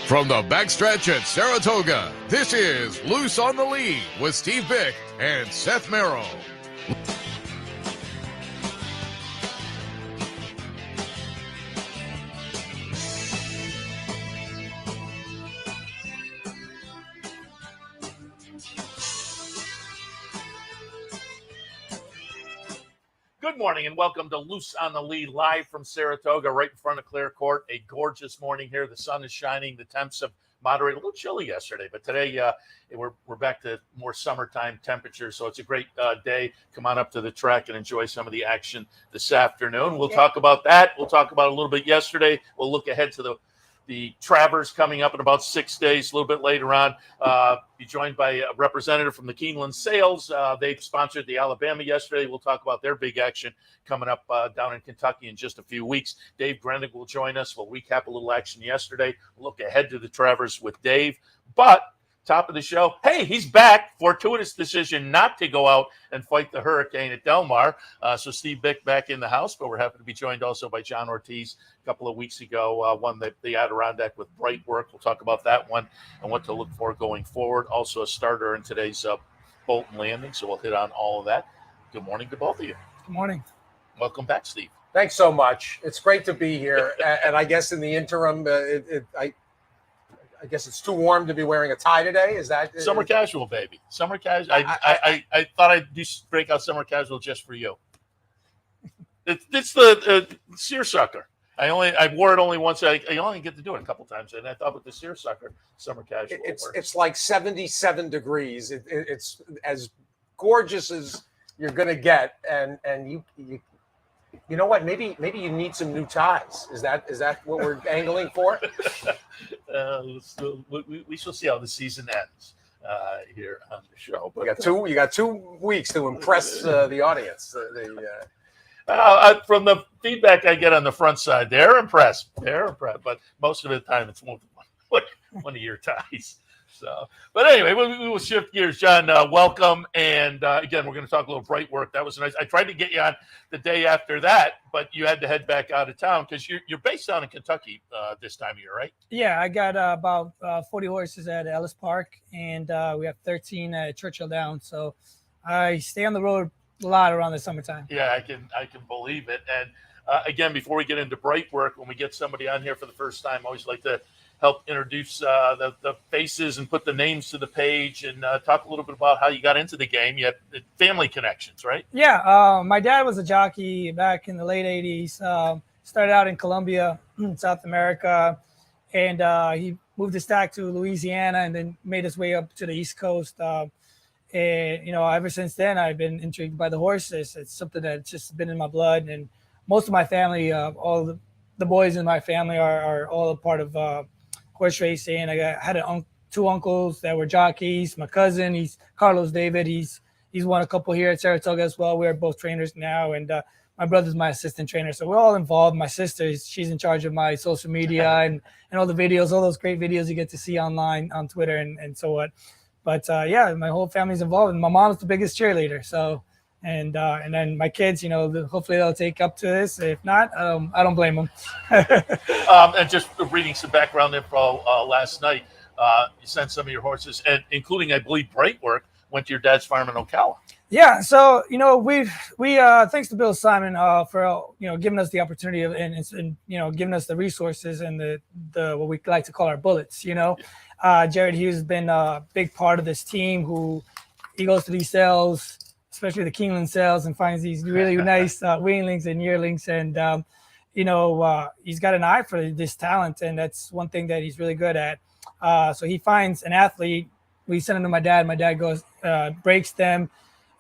From the backstretch at Saratoga, this is Loose on the Lead with Steve Bick and Seth Merrow. Good morning and welcome to Loose on the Lead, live from Saratoga, right in front of Clear Court. A gorgeous morning here. The sun is shining. The temps have moderated. A little chilly yesterday, but today we're back to more summertime temperatures. So it's a great day. Come on up to the track and enjoy some of the action this afternoon. We'll talk about that. We'll talk about a little bit yesterday. We'll look ahead to the Travers coming up in about 6 days, a little bit later on. Be joined by a representative from the Keeneland Sales. They sponsored the Alabama yesterday. We'll talk about their big action coming up down in Kentucky in just a few weeks. Dave Grening will join us. We'll recap a little action yesterday. We'll look ahead to the Travers with Dave. But top of the show, hey, he's back. Fortuitous decision not to go out and fight the hurricane at Del Mar. So Steve Bick back in the house, but we're happy to be joined also by John Ortiz. A couple of weeks ago, won the Adirondack with bright work. We'll talk about that one and what to look for going forward. Also a starter in today's Bolton Landing, so we'll hit on all of that. Good morning to both of you. Good morning. Welcome back, Steve. Thanks so much. It's great to be here. And I guess in the interim, I guess it's too warm to be wearing a tie today. Is that summer casual, baby? Summer casual. I thought I'd break out summer casual just for you. It's the seersucker. I wore it only once. I only get to do it a couple times, and I thought with the seersucker summer casual. It's like 77 degrees. It's as gorgeous as you're gonna get, and you know what? Maybe you need some new ties. Is that what we're angling for? We shall see how the season ends here on the show. But you got 2 weeks to impress the audience. From the feedback I get on the front side, they're impressed. But most of the time, it's one of your ties. So, but anyway, we will shift gears. John, welcome. And again, we're going to talk a little bright work. That was nice. I tried to get you on the day after that, but you had to head back out of town because you're based down in Kentucky this time of year, right? Yeah, I got about 40 horses at Ellis Park, and we have 13 at Churchill Downs. So I stay on the road a lot around the summertime. Yeah, I can believe it. And again, before we get into bright work, when we get somebody on here for the first time, I always like to help introduce the faces and put the names to the page and talk a little bit about how you got into the game. You had family connections, right? Yeah, my dad was a jockey back in the late 80s. Started out in Colombia, South America, and he moved his stack to Louisiana and then made his way up to the East Coast. And, ever since then, I've been intrigued by the horses. It's something that's just been in my blood. And most of my family, all the boys in my family are all a part of horse racing. I had two uncles that were jockeys. My cousin, he's Carlos David. He's won a couple here at Saratoga as well. We're both trainers now, and my brother's my assistant trainer. So we're all involved. My sister, she's in charge of my social media and all the videos, all those great videos you get to see online on Twitter and so on. But my whole family's involved, and my mom's the biggest cheerleader. So. And then my kids, hopefully they'll take up to this. If not, I don't blame them. And just reading some background info last night, you sent some of your horses, and including, I believe, bright work, went to your dad's farm in Ocala. Yeah, so we thanks to Bill Simon for giving us the opportunity and giving us the resources and the what we like to call our bullets. Jared Hughes has been a big part of this team. He goes to these sales, especially the Keeneland Sales, and finds these really nice weanlings and yearlings. And, he's got an eye for this talent, and that's one thing that he's really good at. So he finds an athlete. We send him to my dad. My dad goes, breaks them,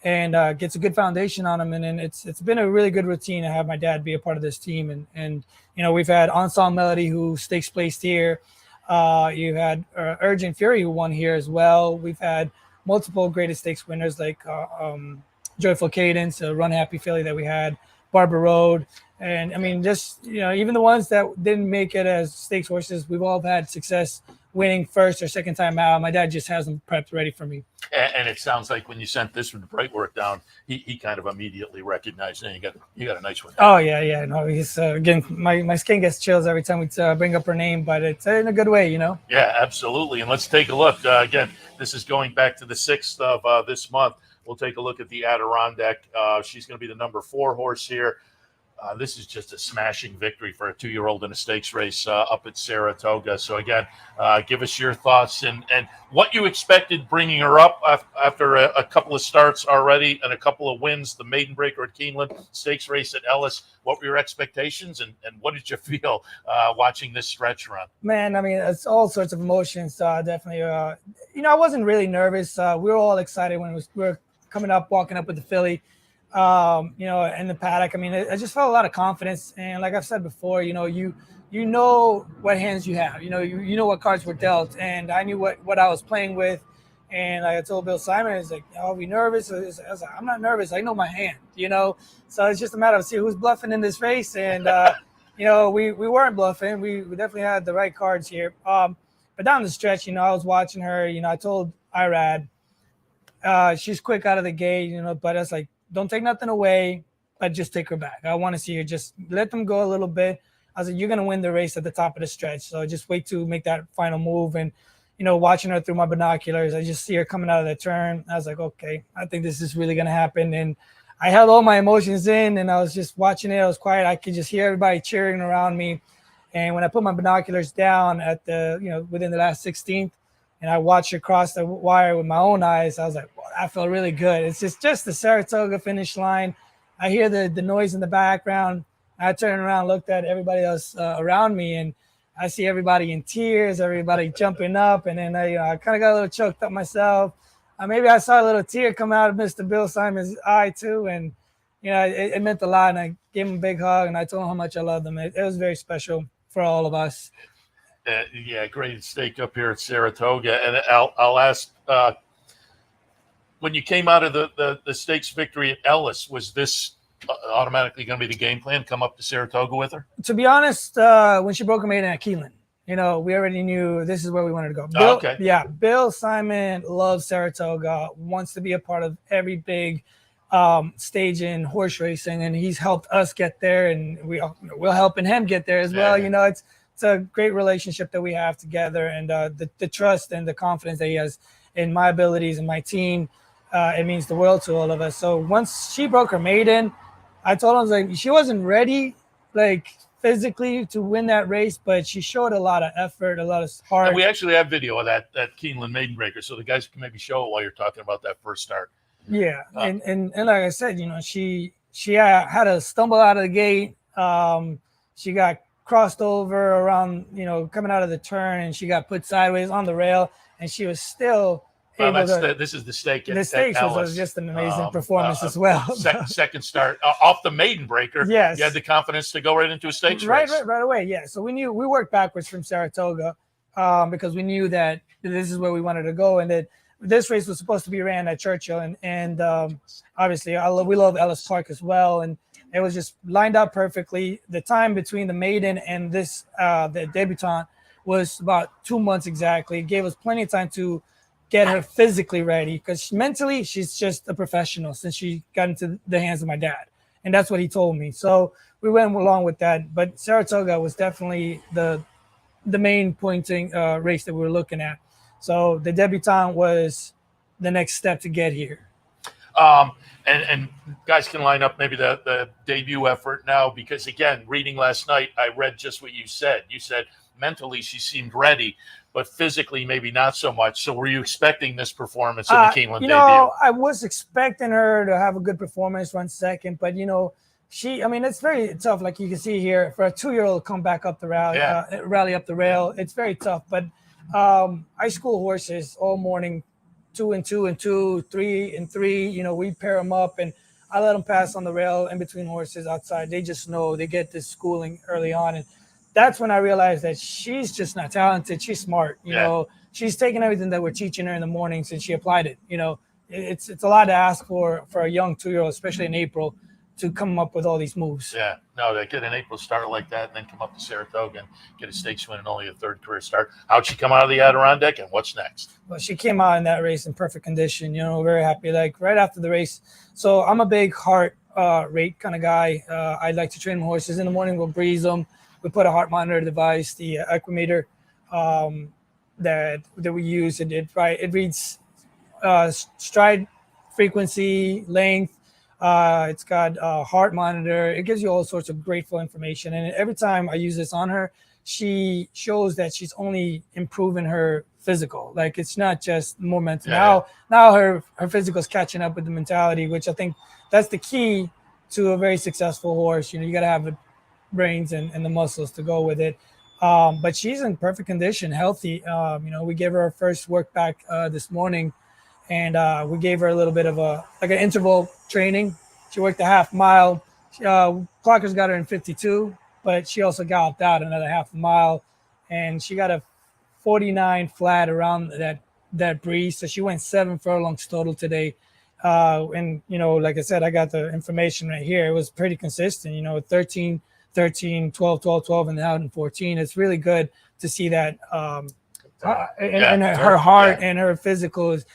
and gets a good foundation on them. And then it's been a really good routine to have my dad be a part of this team. And we've had Ensemble Melody, who stakes placed here. You've had Urgent Fury, who won here as well. We've had multiple greatest stakes winners like Joyful Cadence, a Run Happy filly that we had, Barber Road. And I mean, just, even the ones that didn't make it as stakes horses, we've all had success winning first or second time out. My dad just has them prepped ready for me. And it sounds like when you sent this one, the bright work down, he kind of immediately recognized, and you got a nice one. Oh yeah. No, he's again, my skin gets chills every time we bring up her name, but it's in a good way, Yeah, absolutely. And let's take a look. Again, this is going back to the 6th of this month. We'll take a look at the Adirondack. She's going to be the number 4 horse here. This is just a smashing victory for a 2-year-old in a stakes race up at Saratoga. So again, give us your thoughts and what you expected bringing her up after a couple of starts already and a couple of wins, the maiden breaker at Keeneland, stakes race at Ellis. What were your expectations and what did you feel watching this stretch run? Man, I mean, it's all sorts of emotions. Definitely, I wasn't really nervous. We were all excited when we were coming up, walking up with the filly. In the paddock. I mean, I just felt a lot of confidence. And like I've said before, you know what hands you have, you know what cards were dealt. And I knew what I was playing with. And like I told Bill Simon, he's like, "Are we nervous?" I was like, "I'm not nervous. I know my hand, So it's just a matter of seeing who's bluffing in this race. And, we weren't bluffing. We definitely had the right cards here. But down the stretch, I was watching her, I told Irad, she's quick out of the gate, but it's like, don't take nothing away, but just take her back. I want to see her. Just let them go a little bit. I was like, you're going to win the race at the top of the stretch. So just wait to make that final move. And, watching her through my binoculars, I just see her coming out of the turn. I was like, okay, I think this is really going to happen. And I held all my emotions in and I was just watching it. I was quiet. I could just hear everybody cheering around me. And when I put my binoculars down at within the last 16th, and I watched her cross the wire with my own eyes, I was like, well, I felt really good. It's just the Saratoga finish line. I hear the noise in the background. I turned around, looked at everybody else around me, and I see everybody in tears, everybody jumping up. And then I kind of got a little choked up myself. Maybe I saw a little tear come out of Mr. Bill Simon's eye too. And, it meant a lot. And I gave him a big hug, and I told him how much I loved him. It was very special for all of us. Great stake up here at Saratoga. And I'll ask, when you came out of the stakes victory at Ellis, was this automatically going to be the game plan, come up to Saratoga with her? To be honest, when she broke her maiden at Keeneland, we already knew this is where we wanted to go. Okay. Yeah, Bill Simon loves Saratoga, wants to be a part of every big stage in horse racing, and he's helped us get there, and we're helping him get there as well. It's a great relationship that we have together, and the trust and the confidence that he has in my abilities and my team, it means the world to all of us. So once she broke her maiden, I told him, I was like, she wasn't ready, physically to win that race, but she showed a lot of effort, a lot of heart. And we actually have video of that Keeneland maiden breaker, so the guys can maybe show it while you're talking about that first start. Yeah, and like I said, she had to stumble out of the gate. She got crossed over around, coming out of the turn, and she got put sideways on the rail, and she was still able to. This is the stake. The stakes was just an amazing performance as well. Second start off the maiden breaker. Yes, you had the confidence to go right into a stakes race. Right away. Yeah, so we worked backwards from Saratoga, because we knew that this is where we wanted to go, and that this race was supposed to be ran at Churchill, and obviously we love Ellis Park as well, and it was just lined up perfectly. The time between the maiden and this the debutante was about 2 months exactly. It gave us plenty of time to get her physically ready, because mentally she's just a professional since she got into the hands of my dad, and that's what he told me. So we went along with that. But Saratoga was definitely the main pointing race that we were looking at. So the debutante was the next step to get here. And guys can line up maybe the debut effort now, because again, reading last night, I read just what you said. You said mentally she seemed ready, but physically maybe not so much. So were you expecting this performance in the Keeneland debut? I was expecting her to have a good performance, run second, but it's very tough. Like you can see here, for a 2-year-old to come back up the rally up the rail, it's very tough. But I school horses all morning, 2 and 2 and 2, 3 and 3. We pair them up, and I let them pass on the rail in between horses outside. They just know, they get this schooling early on, and that's when I realized that she's just not talented. She's smart. She's taken everything that we're teaching her in the mornings and she applied it. It's a lot to ask for a young 2-year-old, especially in April, to come up with all these moves. Yeah, no, they get an April start like that and then come up to Saratoga and get a stakes win and only a third career start. How'd she come out of the Adirondack, and what's next? Well, she came out in that race in perfect condition, very happy. Like right after the race. So I'm a big heart rate kind of guy. I like to train horses in the morning. We'll breeze them. We put a heart monitor device, the Equimeter that we use. It reads stride frequency, length. It's got a heart monitor. It gives you all sorts of grateful information. And every time I use this on her, she shows that she's only improving her physical. Like it's not just more mental. Yeah. Now her physical is catching up with the mentality, which I think that's the key to a very successful horse. You got to have the brains and the muscles to go with it. But she's in perfect condition, healthy. We gave her our first work back this morning. And we gave her a little bit of an interval training. She worked a half mile. Clockers got her in 52, but she also galloped out another half a mile. And she got a 49 flat around that breeze. So she went 7 furlongs total today. Like I said, I got the information right here. It was pretty consistent, 13, 12, 12, 12, and out in 14. It's really good to see that. And her heart and her physical is,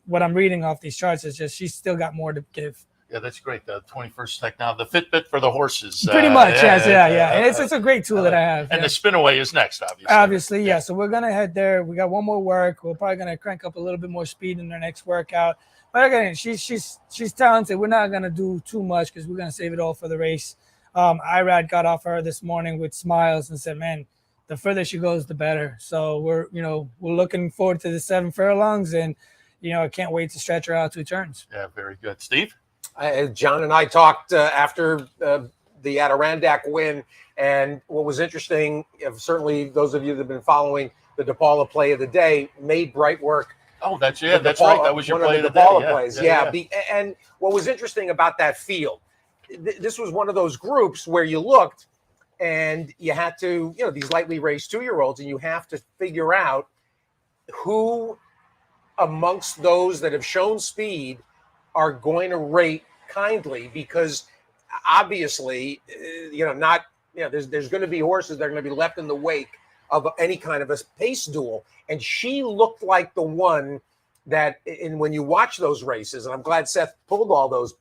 what I'm reading off these charts is just she's still got more to give. Yeah, that's great. The 21st tech now, the Fitbit for the horses. Pretty much, yes, yeah. And it's a great tool that I have. And the spinaway is next, obviously. Obviously, yeah. So we're gonna head there. We got one more work. We're probably gonna crank up a little bit more speed in our next workout. But again, she's talented. We're not gonna do too much because we're gonna save it all for the race. Irad got off her this morning with smiles and said, "Man, the further she goes, the better." So we're looking forward to the 7 furlongs, and I can't wait to stretch her out 2 turns. Yeah, very good. Steve? John and I talked after the Adirondack win, and what was interesting, certainly those of you that have been following the DePaula play of the day, made bright work. Oh, that's right. That was your play of the day. DePaula plays. Yeah. And what was interesting about that field, this was one of those groups where you looked and you had to, these lightly raced 2-year-olds, and you have to figure out who amongst those that have shown speed are going to rate kindly, because obviously, there's going to be horses that are going to be left in the wake of any kind of a pace duel. And she looked like the one that, when you watch those races, and I'm glad Seth pulled all those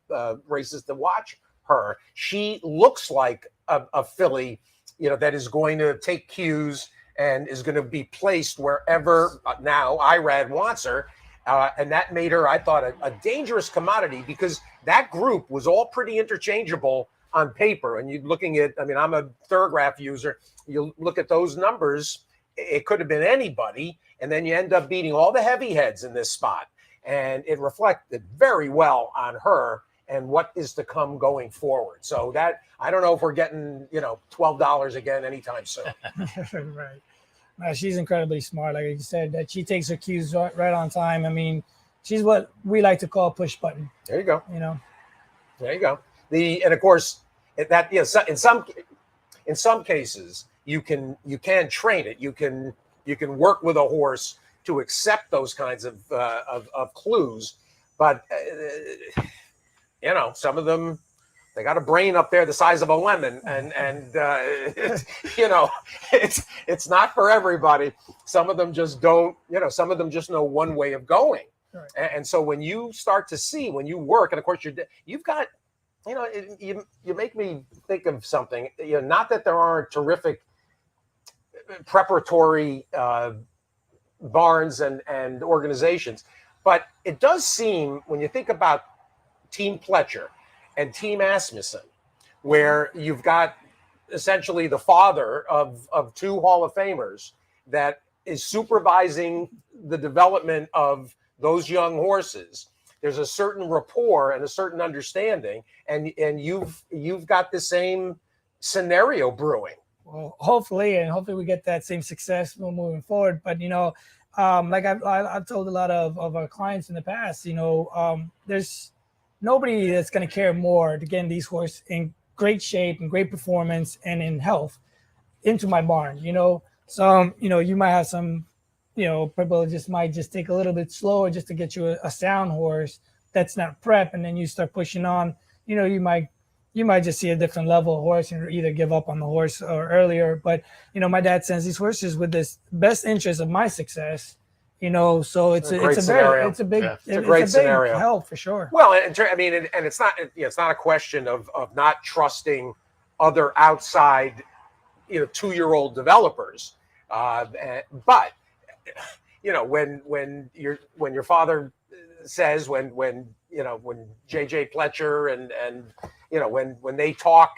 races to watch her, she looks like a filly, that is going to take cues and is going to be placed wherever now Irad wants her. And that made her, I thought, a dangerous commodity, because that group was all pretty interchangeable on paper. And you're looking at, I'm a Thorograph user. You look at those numbers, it could have been anybody. And then you end up beating all the heavy heads in this spot. And it reflected very well on her and what is to come going forward. So that, I don't know if we're getting, $12 again anytime soon. Right. She's incredibly smart. Like you said, that she takes her cues right on time. She's what we like to call push button. There you go. There you go. And of course, that in some cases you can train it. You can work with a horse to accept those kinds of clues, but some of them, they got a brain up there the size of a lemon, and it's not for everybody. Some of them just don't, some of them just know one way of going. Right. And so when you start to see, when you work, and of course you've got, you make me think of something, not that there aren't terrific preparatory barns and organizations, but it does seem, when you think about Team Pletcher and Team Asmussen, where you've got essentially the father of 2 Hall of Famers that is supervising the development of those young horses. There's a certain rapport and a certain understanding, and you've got the same scenario brewing. Well, hopefully we get that same success moving forward. But like I've told a lot of our clients in the past, there's nobody that's going to care more to get these horses in great shape and great performance and in health into my barn. So you might have some, people might just take a little bit slower just to get you a sound horse that's not prep, and then you start pushing on. You might you might just see a different level of horse and either give up on the horse or earlier. But, my dad sends these horses with this best interest of my success, so it's a great scenario. Help for sure. Well, and it's not a question of not trusting other outside, 2-year-old developers. But, when your father says, when JJ Pletcher and when they talk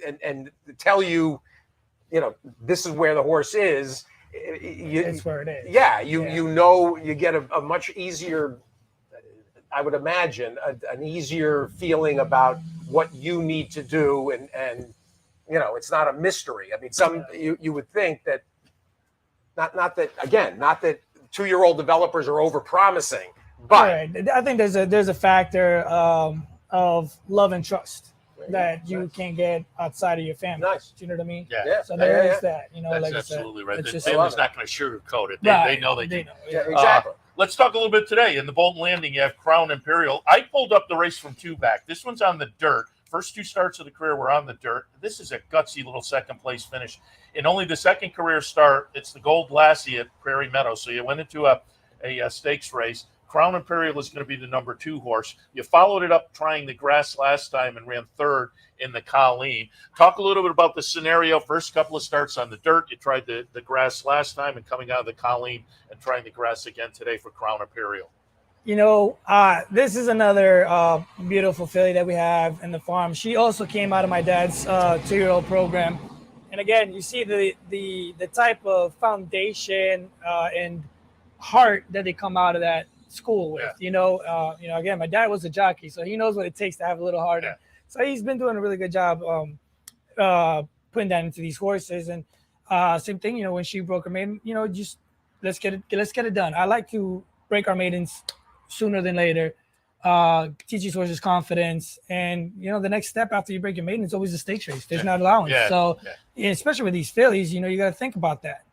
and tell you, this is where the horse is, it's where it is. Yeah, you get a much easier, I would imagine, an easier feeling about what you need to do, and it's not a mystery. I mean, you would think that not that 2-year-old developers are overpromising, but right. I think there's a factor of love and trust that you can't get outside of your family. Nice. Do you know what I mean? Yeah. So there is that. That's like absolutely right. The just family's not going to sugarcoat it. They know they do. Yeah, exactly. Let's talk a little bit today. In the Bolton Landing, you have Crown Imperial. I pulled up the race from 2 back. This one's on the dirt. First 2 starts of the career were on the dirt. This is a gutsy little second-place finish. In only the second career start, it's the Gold Lassie at Prairie Meadow. So you went into a stakes race. Crown Imperial is going to be the number 2 horse. You followed it up trying the grass last time and ran 3rd in the Colleen. Talk a little bit about the scenario. First couple of starts on the dirt. You tried the grass last time and coming out of the Colleen and trying the grass again today for Crown Imperial. This is another beautiful filly that we have in the farm. She also came out of my dad's 2-year-old program. And again, you see the type of foundation and heart that they come out of that school with. Yeah. Again, my dad was a jockey, so he knows what it takes to have a little heart. Yeah. So he's been doing a really good job putting that into these horses. And same thing, when she broke her maiden, just let's get it done. I like to break our maidens sooner than later. Teach these horses confidence, and the next step after you break your maiden is always a stakes race. There's not allowance. Especially with these fillies, you got to think about that.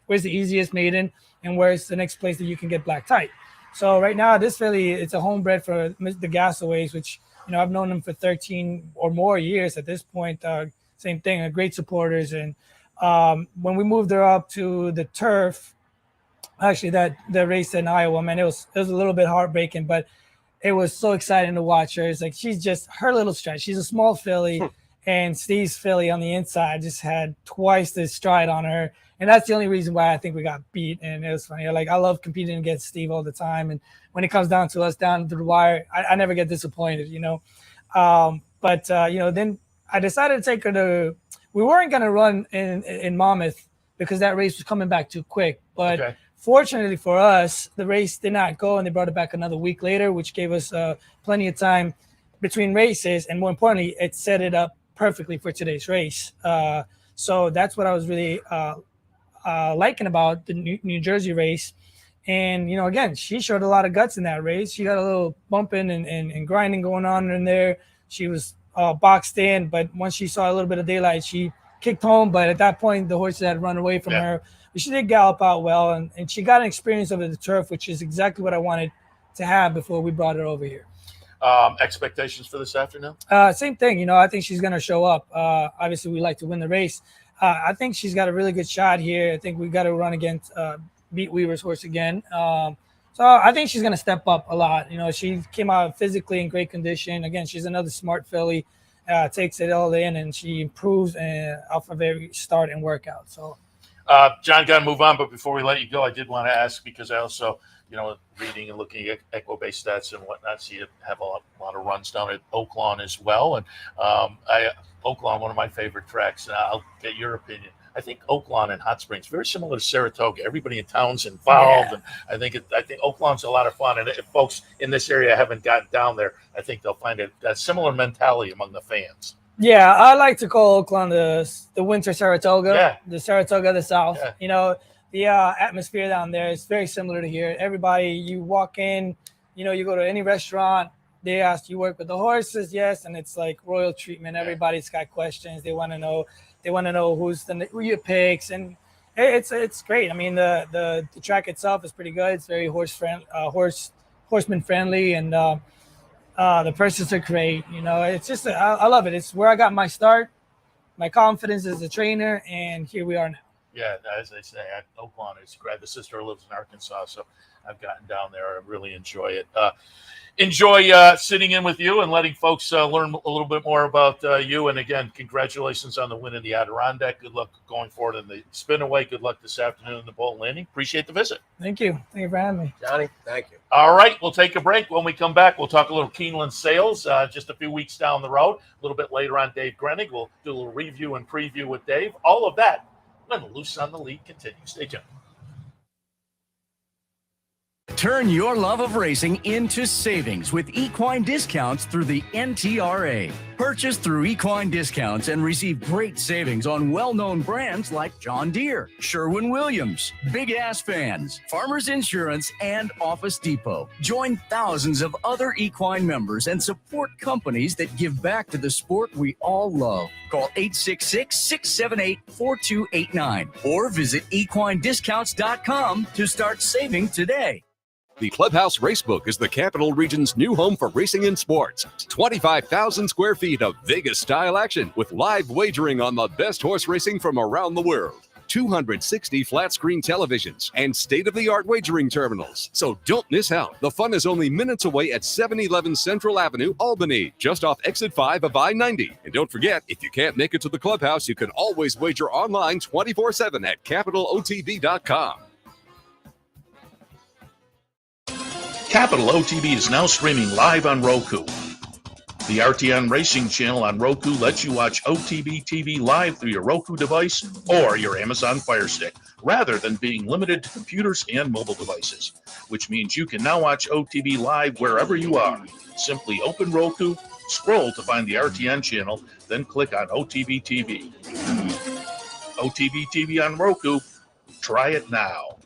Where's the easiest maiden, and where's the next place that you can get black tight? So right now, this filly, it's a homebred for the Gasaways, which I've known them for 13 or more years at this point. Same thing, great supporters. And when we moved her up to the turf, actually the race in Iowa, man, it was a little bit heartbreaking, but it was so exciting to watch her. It's like she's just her little stretch. She's a small filly, and Steve's filly on the inside just had twice the stride on her. And that's the only reason why I think we got beat. And it was funny. I love competing against Steve all the time. And when it comes down to us down to the wire, I never get disappointed, But then I decided to take her to – we weren't going to run in Monmouth because that race was coming back too quick. But fortunately for us, the race did not go, and they brought it back another week later, which gave us plenty of time between races. And more importantly, it set it up perfectly for today's race. So that's what I was really liking about the New Jersey race. And, again, she showed a lot of guts in that race. She got a little bumping and grinding going on in there. She was boxed in, but once she saw a little bit of daylight, she kicked home. But at that point, the horses had run away from her. But she did gallop out well, and she got an experience over the turf, which is exactly what I wanted to have before we brought her over here. Expectations for this afternoon? Same thing. I think she's going to show up. Obviously, we like to win the race. I think she's got a really good shot here. I think we got to run against beat Weaver's horse again. So I think she's going to step up a lot. She came out physically in great condition. Again, she's another smart filly, takes it all in, and she improves off of every start and workout. So, John, got to move on. But before we let you go, I did want to ask, because I also, reading and looking at Equibase stats and whatnot, see you have a lot of runs down at Oaklawn as well. And Oaklawn, one of my favorite tracks, and I'll get your opinion. I think Oaklawn and Hot Springs very similar to Saratoga. Everybody in town's involved, and I think Oaklawn's a lot of fun. And if folks in this area haven't gotten down there, I think they'll find a similar mentality among the fans. Yeah, I like to call Oaklawn the winter Saratoga, the Saratoga of the South. Yeah. The atmosphere down there is very similar to here. Everybody, you walk in, you go to any restaurant, they ask you work with the horses, yes, and it's like royal treatment. Everybody's got questions. They want to know who your picks, and it's great. I mean, the track itself is pretty good. It's very horseman friendly, and The purses are great. You know, it's just I love it. It's where I got my start, my confidence as a trainer, and here we are now. Yeah, as they say, Oakland is great. The sister lives in Arkansas, so I've gotten down there. I really enjoy it. Enjoy sitting in with you and letting folks learn a little bit more about you. And again, congratulations on the win in the Adirondack. Good luck going forward in the spin-away. Good luck this afternoon in the boat landing. Appreciate the visit. Thank you. Thank you for having me. Johnny, thank you. All right, we'll take a break. When we come back, we'll talk a little Keeneland Sales just a few weeks down the road. A little bit later on, Dave Grening. We'll do a little review and preview with Dave. All of that when Loose on the Lead continues. Stay tuned. Turn your love of racing into savings with equine discounts through the NTRA. Purchase through equine discounts and receive great savings on well-known brands like John Deere, Sherwin-Williams, Big Ass Fans, Farmers Insurance, and Office Depot. Join thousands of other equine members and support companies that give back to the sport we all love. Call 866-678-4289 or visit equinediscounts.com to start saving today. The Clubhouse Racebook is the Capital Region's new home for racing and sports. 25,000 square feet of Vegas-style action with live wagering on the best horse racing from around the world. 260 flat-screen televisions and state-of-the-art wagering terminals. So don't miss out. The fun is only minutes away at 711 Central Avenue, Albany, just off exit 5 of I-90. And don't forget, if you can't make it to the Clubhouse, you can always wager online 24/7 at capitalotv.com. Capital OTB is now streaming live on Roku. The RTN Racing channel on Roku lets you watch OTB TV live through your Roku device or your Amazon Fire Stick, rather than being limited to computers and mobile devices, which means you can now watch OTB live wherever you are. Simply open Roku, scroll to find the RTN channel, then click on OTB TV. OTB TV on Roku. Try it now.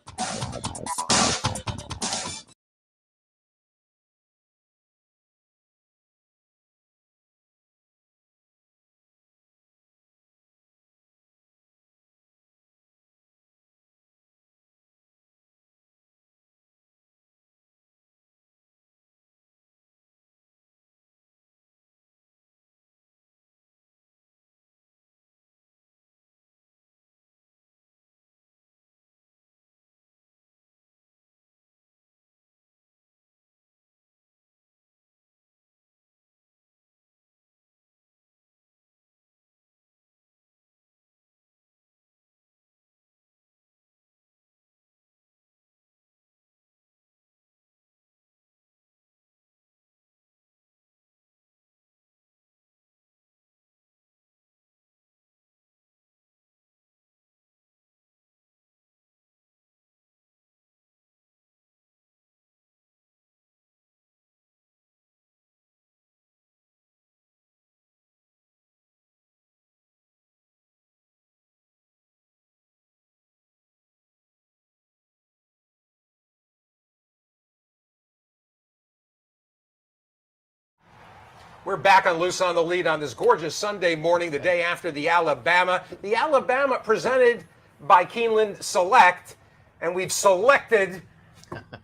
We're back on Loose on the Lead on this gorgeous Sunday morning, the day after the Alabama. The Alabama presented by Keeneland Select, and we've selected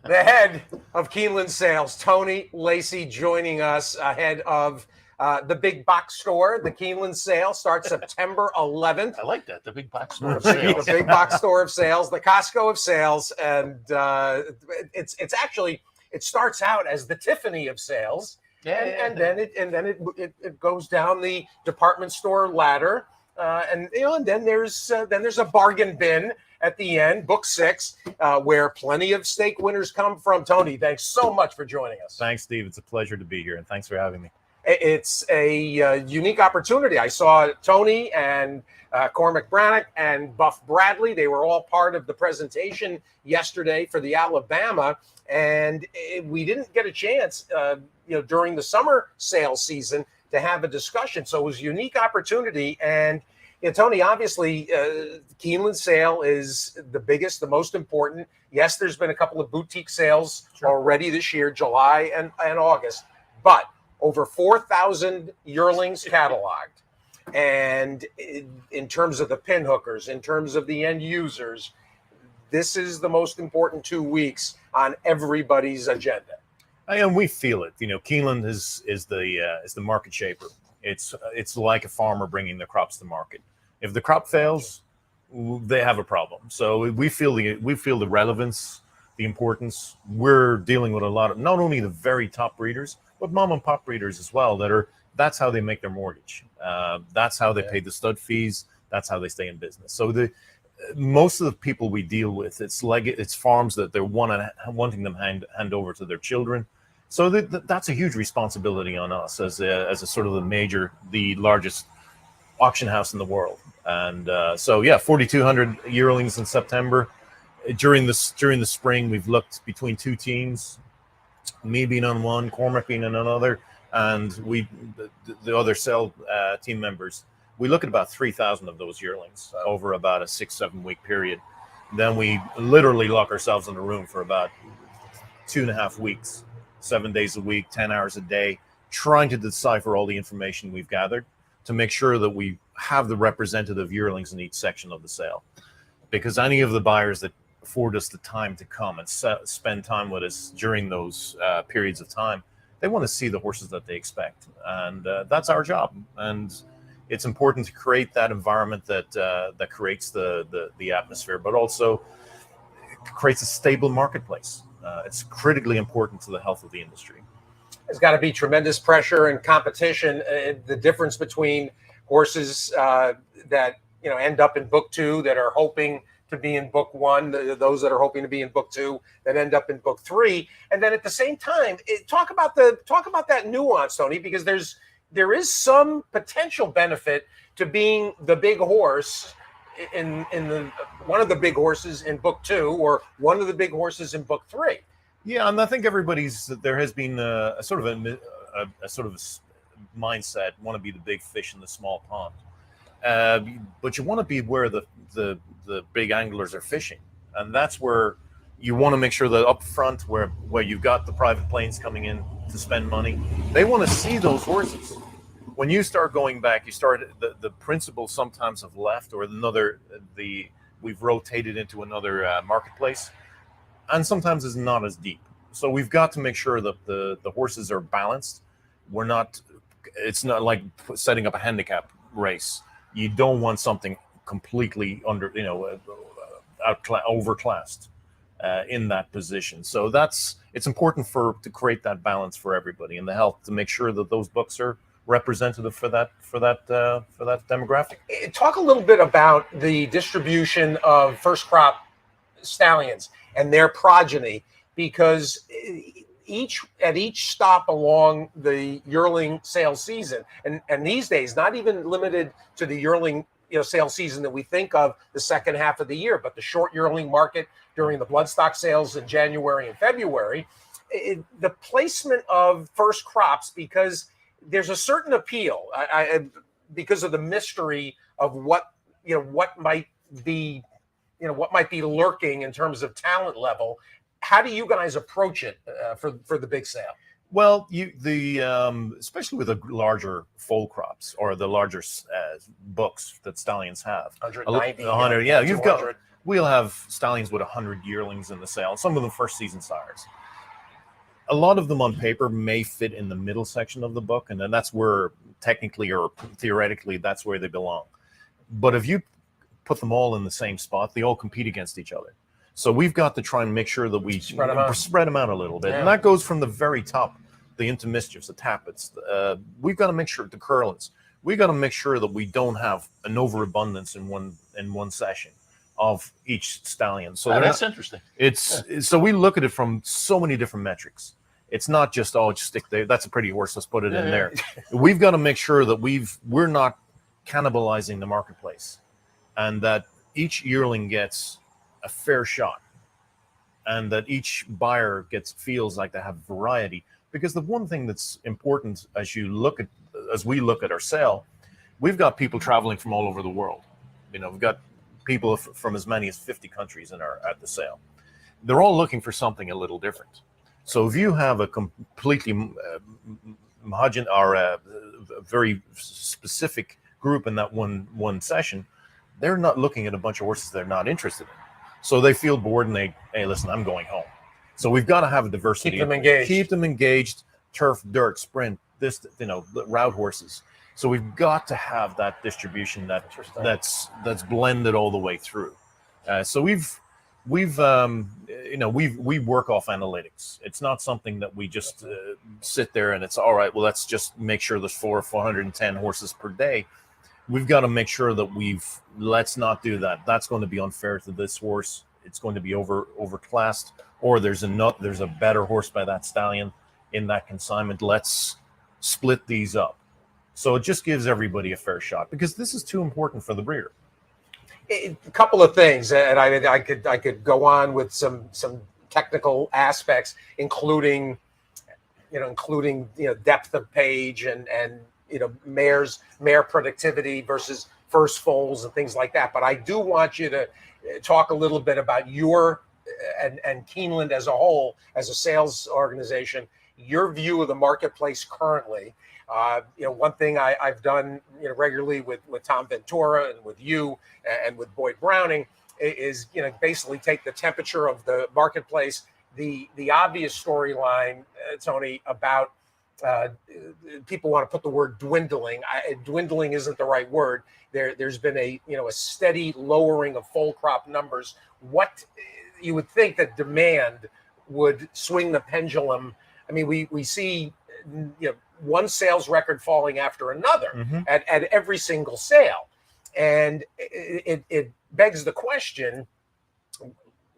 the head of Keeneland Sales, Tony Lacey, joining us ahead of the big box store. The Keeneland Sale starts September 11th. I like that, the big box store of sales. The big box store of sales, the Costco of sales, and it's actually, it starts out as the Tiffany of sales. And then it goes down the department store ladder, and then there's a bargain bin at the end, book 6, where plenty of stake winners come from. Tony, thanks so much for joining us. Thanks, Steve. It's a pleasure to be here, and thanks for having me. It's a unique opportunity. I saw Tony and Cormac Brannock and Buff Bradley. They were all part of the presentation yesterday for the Alabama, and we didn't get a chance, during the summer sales season to have a discussion. So it was a unique opportunity. And Tony, obviously, Keeneland Sale is the biggest, the most important. Yes, there's been a couple of boutique sales already this year, July and August, but over 4,000 yearlings cataloged. And in terms of the pin hookers, in terms of the end users, this is the most important 2 weeks on everybody's agenda. And we feel it. Keeneland is the market shaper. It's like a farmer bringing the crops to market. If the crop fails, they have a problem. So we feel the relevance, the importance. We're dealing with a lot of not only the very top breeders, but mom and pop breeders as well. That's how they make their mortgage. That's how they pay the stud fees. That's how they stay in business. So most of the people we deal with, it's farms that they're wanting them hand over to their children. So that's a huge responsibility on us as a sort of the largest auction house in the world. And 4,200 yearlings in September. During the spring, we've looked between two teams, me being on one, Cormac being on another, and the other cell team members. We look at about 3,000 of those yearlings over about a 6-7 week period. Then we literally lock ourselves in a room for about 2.5 weeks, 7 days a week, 10 hours a day, trying to decipher all the information we've gathered to make sure that we have the representative yearlings in each section of the sale. Because any of the buyers that afford us the time to come and spend time with us during those periods of time, they want to see the horses that they expect. And that's our job. And it's important to create that environment that creates the atmosphere, but also creates a stable marketplace. It's critically important to the health of the industry. There's got to be tremendous pressure and competition. The difference between horses that end up in book 2 that are hoping to be in book 1, those that are hoping to be in book 2 that end up in book 3, and then at the same time, talk about that nuance, Tony, because there is some potential benefit to being the big horse in one of the big horses in book 2 or one of the big horses in book 3. Yeah, and I think there has been a sort of mindset, want to be the big fish in the small pond. But you want to be where the big anglers are fishing. And that's where you want to make sure that up front where you've got the private planes coming in to spend money, they want to see those horses. When you start going back, the principals sometimes have left, or we've rotated into another marketplace, and sometimes it's not as deep. So we've got to make sure that the horses are balanced. It's not like setting up a handicap race. You don't want something completely overclassed in that position. So it's important to create that balance for everybody and the health, to make sure that those books are representative for that demographic. Talk a little bit about the distribution of first crop stallions and their progeny, because at each stop along the yearling sale season, and these days not even limited to the yearling sale season that we think of the second half of the year, but the short yearling market during the bloodstock sales in January and February, the placement of first crops, because there's a certain appeal because of the mystery of what might be lurking in terms of talent level. How do you guys approach it for the big sale? Well, especially with the larger foal crops or the larger books that stallions have, 190, 100, yeah, we'll have stallions with 100 yearlings in the sale. Some of them first season sires. A lot of them on paper may fit in the middle section of the book, and then that's where technically or theoretically that's where they belong. But if you put them all in the same spot, they all compete against each other. So we've got to try and make sure that we spread them out a little bit. Yeah. And that goes from the very top, the intermischiefs, the tappets. We've got to make sure the curlins. We've got to make sure that we don't have an overabundance in one session of each stallion. So that's interesting. So we look at it from so many different metrics. It's not just just stick there. That's a pretty horse. Let's put it in there. We've got to make sure that we're not cannibalizing the marketplace, and that each yearling gets a fair shot, and that each buyer feels like they have variety. Because the one thing that's important as we look at our sale, we've got people traveling from all over the world. We've got people from as many as 50 countries at the sale. They're all looking for something a little different. So if you have a completely homogeneous or a very specific group in that one session, they're not looking at a bunch of horses they're not interested in. So they feel bored and hey, listen, I'm going home. So we've got to have a diversity. Keep them engaged. Keep them engaged. Turf, dirt, sprint, this, route horses. So we've got to have that distribution that's blended all the way through. So we work off analytics. It's not something that we just sit there and it's all right. Well, let's just make sure there's 410 horses per day. We've got to make sure that let's not do that. That's going to be unfair to this horse. It's going to be overclassed, or there's a better horse by that stallion in that consignment. Let's split these up. So it just gives everybody a fair shot, because this is too important for the breeder. A couple of things, and I could go on with some technical aspects, including depth of page and mare productivity versus first foals and things like that. But I do want you to talk a little bit about your and Keeneland as a whole, as a sales organization, your view of the marketplace currently. One thing I've done regularly with Tom Ventura and with you and with Boyd Browning is basically take the temperature of the marketplace. The obvious storyline, Tony, about people want to put the word dwindling. Dwindling isn't the right word. There's been a steady lowering of foal crop numbers. What you would think that demand would swing the pendulum. I mean, we see one sales record falling after another at every single sale, and it begs the question: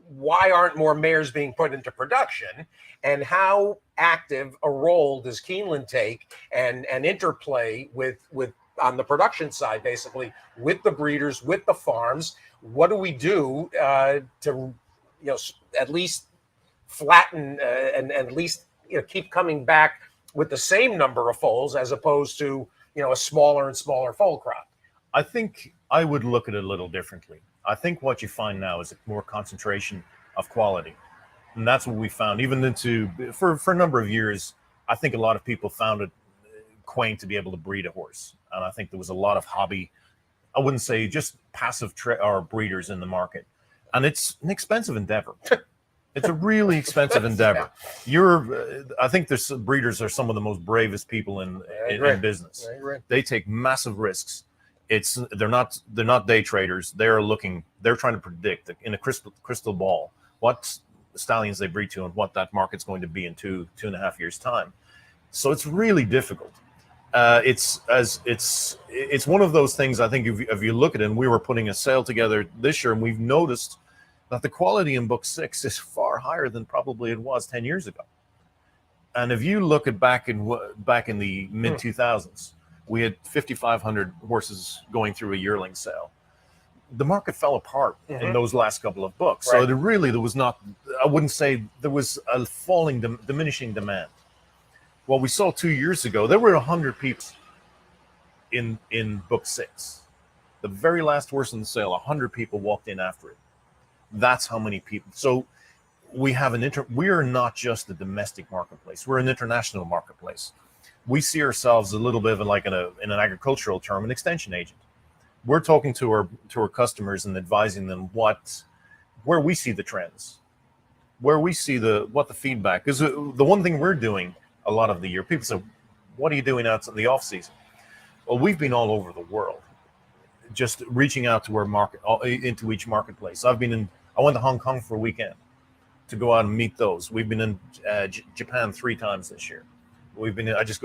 why aren't more mares being put into production, and how active a role does Keeneland take and interplay with on the production side, basically with the breeders, with the farms? What do we do to at least flatten and at least keep coming back with the same number of foals as opposed to a smaller and smaller foal crop? I think I would look at it a little differently. I think what you find now is a more concentration of quality. And that's what we found, even for a number of years. I think a lot of people found it quaint to be able to breed a horse. And I think there was a lot of hobby, I wouldn't say just passive or breeders in the market. And it's an expensive endeavor. It's a really expensive endeavor. I think breeders are some of the most bravest people in business. They take massive risks. They're not day traders. They're trying to predict in a crystal ball what stallions they breed to and what that market's going to be in 2.5 years time. So it's really difficult. It's one of those things. I think if you look at it, and we were putting a sale together this year, and we've noticed that the quality in book 6 is far higher than probably it was 10 years ago. And if you look at back in the mid 2000s, we had 5,500 horses going through a yearling sale. The market fell apart in those last couple of books. Right. So there was not, I wouldn't say there was a diminishing demand. What we saw 2 years ago, there were 100 people in book 6. The very last horse in the sale, 100 people walked in after it. That's how many people. So we have we are not just a domestic marketplace. We're an international marketplace. We see ourselves a little bit of in an agricultural term, an extension agent. We're talking to our customers and advising them where we see the trends, where we see what the feedback is. The one thing we're doing a lot of the year, people say, "What are you doing out in the off season?" Well, we've been all over the world, just reaching out to into each marketplace. I went to Hong Kong for a weekend to go out and meet those. We've been in Japan 3 times this year. I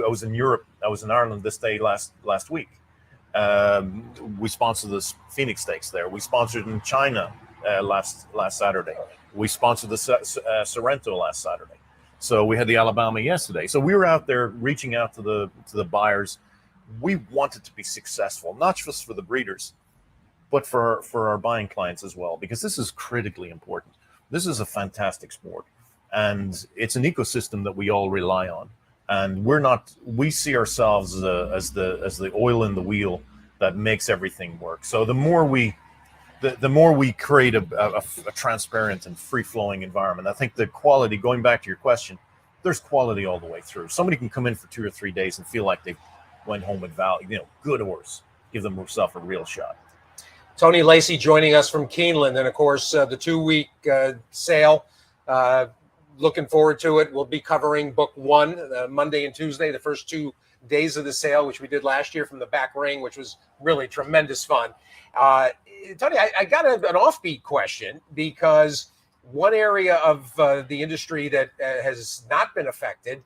was in Europe. I was in Ireland this day last week. We sponsored the Phoenix Stakes there. We sponsored in China last Saturday. We sponsored the Sorrento last Saturday. So we had the Alabama yesterday. So we were out there reaching out to the buyers. We wanted to be successful, not just for the breeders, but for our buying clients as well, because this is critically important. This is a fantastic sport, and it's an ecosystem that we all rely on. And we see ourselves as the oil in the wheel that makes everything work. So the more we create a transparent and free-flowing environment, I think the quality, going back to your question, there's quality all the way through. Somebody can come in for 2 or 3 days and feel like they went home with value, good horse, give themselves a real shot. Tony Lacey joining us from Keeneland, and of course the 2-week sale looking forward to it. We'll be covering book one, Monday and Tuesday, the first 2 days of the sale, which we did last year from the back ring, which was really tremendous fun. Tony, I got an offbeat question, because one area of the industry that has not been affected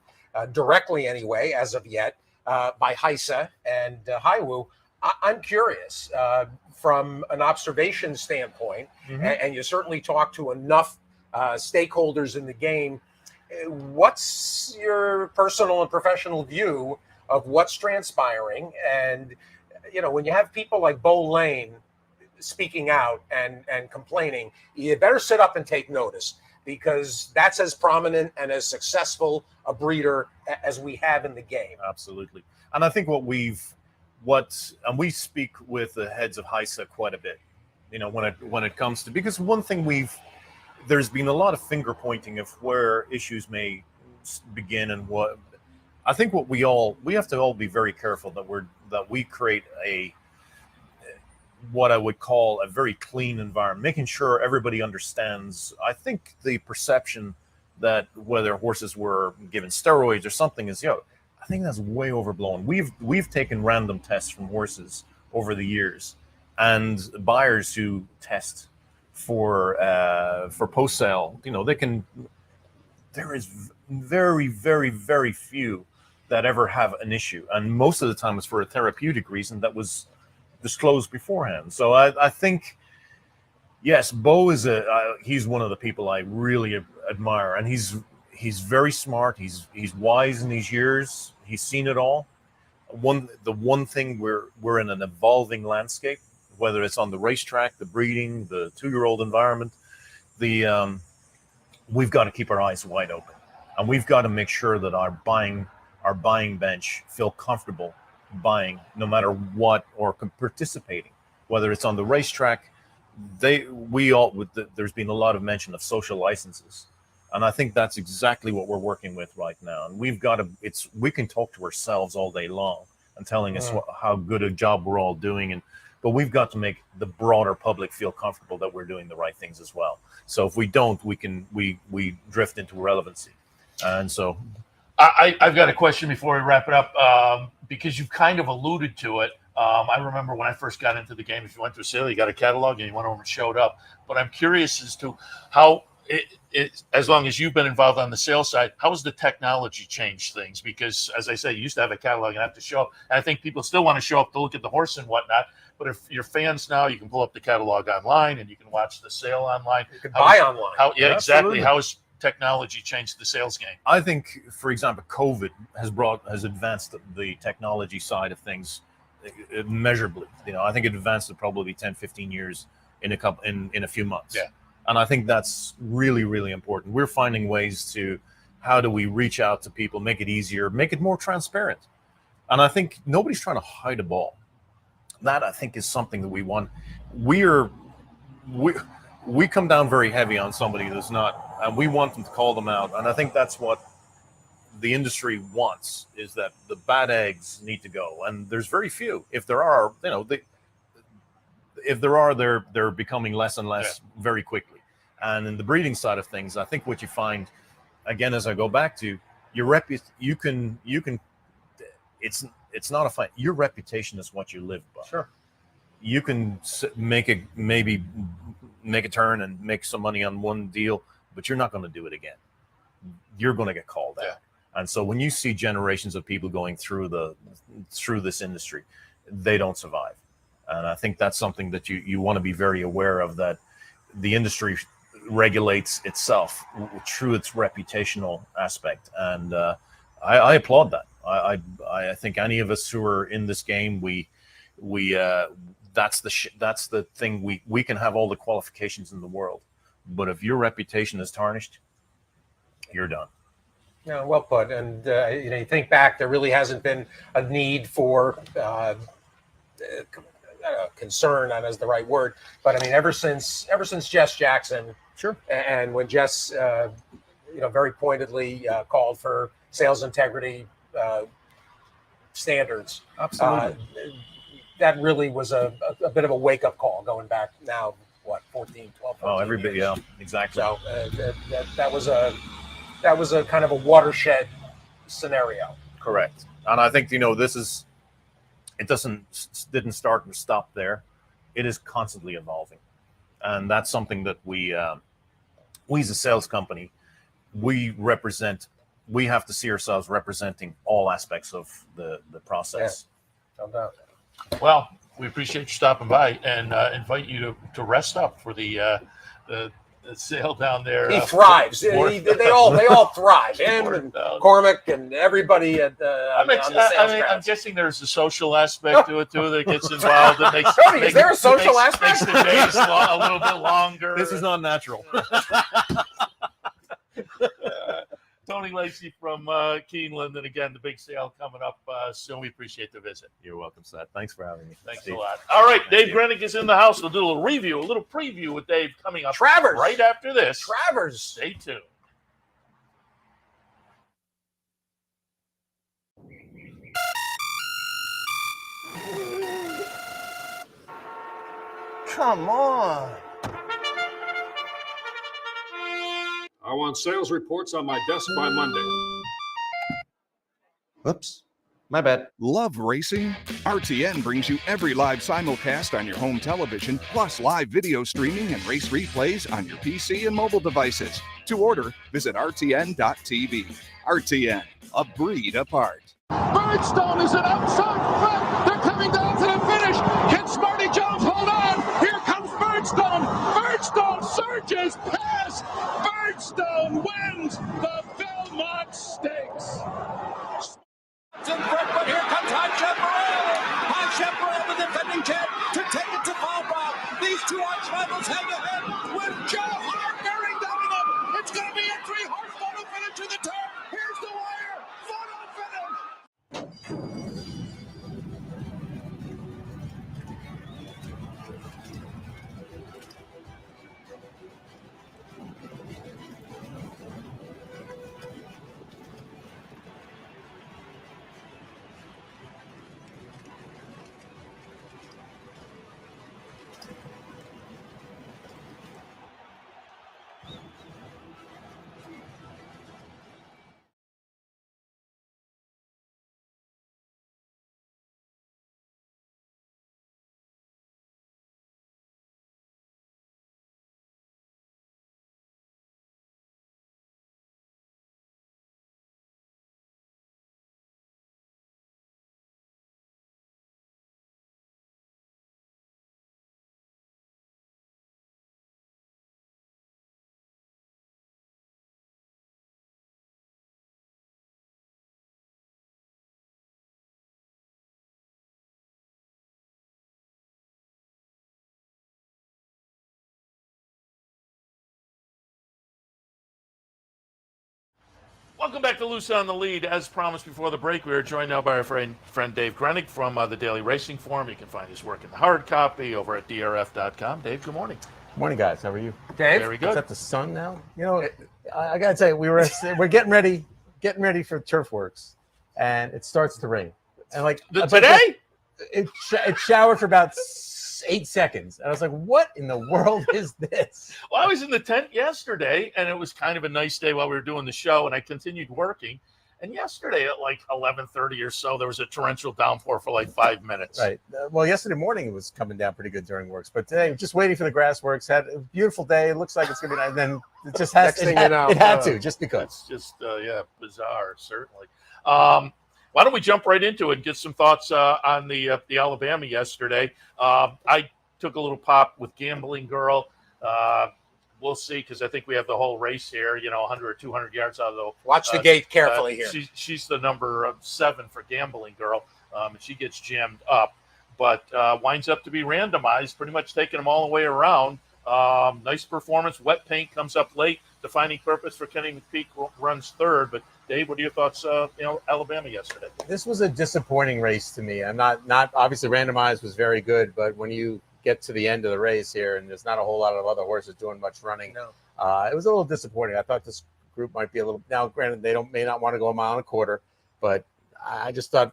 directly anyway, as of yet, by HISA and HIWU, I'm curious from an observation standpoint, and you certainly talk to enough stakeholders in the game. What's your personal and professional view of what's transpiring? And, you know, when you have people like Bo Lane speaking out and complaining, you better sit up and take notice, because that's as prominent and as successful a breeder as we have in the game. Absolutely. And I think and we speak with the heads of HISA quite a bit, you know, when it comes to, because one thing there's been a lot of finger pointing of where issues may begin, and what I think we have to all be very careful that we create what I would call a very clean environment, making sure everybody understands. I think the perception that whether horses were given steroids or something is, I think that's way overblown. We've taken random tests from horses over the years, and buyers who test for post sale, you know, there is very, very, very few that ever have an issue, and most of the time it's for a therapeutic reason that was disclosed beforehand. So I think, yes, Bo is he's one of the people I really admire, and he's very smart. He's wise in his years. He's seen it all. The one thing, we're in an evolving landscape, whether it's on the racetrack, the breeding, the 2-year-old environment. We've got to keep our eyes wide open, and we've got to make sure that our buying bench feel comfortable buying, no matter what, or participating, whether it's on the racetrack. There's been a lot of mention of social licenses, and I think that's exactly what we're working with right now. And we can talk to ourselves all day long and telling us how good a job we're all doing, but we've got to make the broader public feel comfortable that we're doing the right things as well. So if we don't, we drift into irrelevancy. And so I've got a question before we wrap it up, because you've kind of alluded to it. I remember when I first got into the game, if you went to a sale, you got a catalog and you went over and showed up. But I'm curious as to how, as long as you've been involved on the sales side, how has the technology changed things? Because, as I say, you used to have a catalog and have to show up. And I think people still want to show up to look at the horse and whatnot. But if you're fans now, you can pull up the catalog online and you can watch the sale online. You can buy online. Exactly. How has technology changed the sales game? I think, for example, COVID has advanced the technology side of things immeasurably. You know, I think it advanced to probably 10, 15 years in a few months. Yeah. And I think that's really, really important. We're finding ways to, how do we reach out to people, make it easier, make it more transparent. And I think nobody's trying to hide a ball. That, I think, is something that we want. We come down very heavy on somebody that's not, and we want them to call them out. And I think that's what the industry wants, is that the bad eggs need to go. And there's very few. If there are, you know, they're becoming less and less very quickly. And in the breeding side of things, I think what you find, again, as I go back to your it's not a fight. Your reputation is what you live by. Sure. You can maybe make a turn and make some money on one deal, but you're not going to do it again. You're going to get called out. Yeah. And so when you see generations of people going through this industry, they don't survive. And I think that's something that you want to be very aware of, that the industry regulates itself through its reputational aspect. And I applaud that. I think any of us who are in this game, that's the thing. We can have all the qualifications in the world, but if your reputation is tarnished, you're done. Yeah, well put. And you think back, there really hasn't been a need for concern, not as the right word, but I mean, ever since Jess Jackson, sure, and when Jess, very pointedly called for sales integrity standards. Absolutely. That really was a bit of a wake-up call, going back now, 14, 12, 14 everybody, years. yeah, exactly. So that was a that was a kind of a watershed scenario. Correct. And I think, it didn't start and stop there. It is constantly evolving. And that's something that we as a sales company, we have to see ourselves representing all aspects of the process. Yeah, no doubt. Well, we appreciate you stopping by and invite you to rest up for the sale down there. He thrives. They all thrive. Him and Cormac and everybody on the sales grounds. I'm guessing there's a social aspect to it too that gets involved. That makes, Tony, is there a social aspect? Makes the days a little bit longer. This is not natural. Tony Lacey from Keeneland, and again, the big sale coming up soon. We appreciate the visit. You're welcome, Seth. Thanks for having me. Thanks Steve. a lot. All right, Dave Grening is in the house. We'll do a little preview with Dave coming up. Travers. Right after this. Travers. Stay tuned. Come on. I want sales reports on my desk by Monday. Oops, my bad. Love racing? RTN brings you every live simulcast on your home television, plus live video streaming and race replays on your PC and mobile devices. To order, visit rtn.tv. RTN, a breed apart. Birdstone is an outside front. They're coming down to the finish. Can Smarty Jones hold on? Here comes Birdstone. Birdstone surges past. Birdstone wins the Belmont Stakes. In front, but here comes High Chaparral, the defending champ, to take it to Falbrough. These two arch rivals head to head with Joe Hart bearing down on them. It's going to be a 3-horse photo finish to the turn. Here's the wire. Photo finish. Welcome back to Loose on the Lead. As promised before the break, we are joined now by our friend Dave Grening from the Daily Racing Forum. You can find his work in the hard copy over at drf.com. Dave, good morning. Good morning, guys. How are you? Dave? Very good. Is that the sun now? I gotta tell you, we're getting ready for Turf Works, and it starts to rain. And today? It showered for about 8 seconds. And I was like, what in the world is this? Well, I was in the tent yesterday, and it was kind of a nice day while we were doing the show, and I continued working. And yesterday at like 11:30 or so, there was a torrential downpour for like 5 minutes. Right. Well, yesterday morning it was coming down pretty good during works, but today just waiting for the grass works. Had a beautiful day. It looks like it's gonna be nice. And then it just has it had to just because. It's just bizarre, certainly. Why don't we jump right into it and get some thoughts on the Alabama yesterday? I took a little pop with Gambling Girl. We'll see, because I think we have the whole race here, 100 or 200 yards out of the. Watch the gate carefully here. She's the number 7 for Gambling Girl, and she gets jammed up, but winds up to be randomized, pretty much taking them all the way around. Nice performance. Wet Paint comes up late. Defining Purpose for Kenny McPeak runs third. But Dave, what are your thoughts? Alabama yesterday. This was a disappointing race to me. I'm not obviously randomized was very good, but when you get to the end of the race here and there's not a whole lot of other horses doing much running, it was a little disappointing. I thought this group might be a little. Now, granted, they may not want to go a mile and a quarter, but I just thought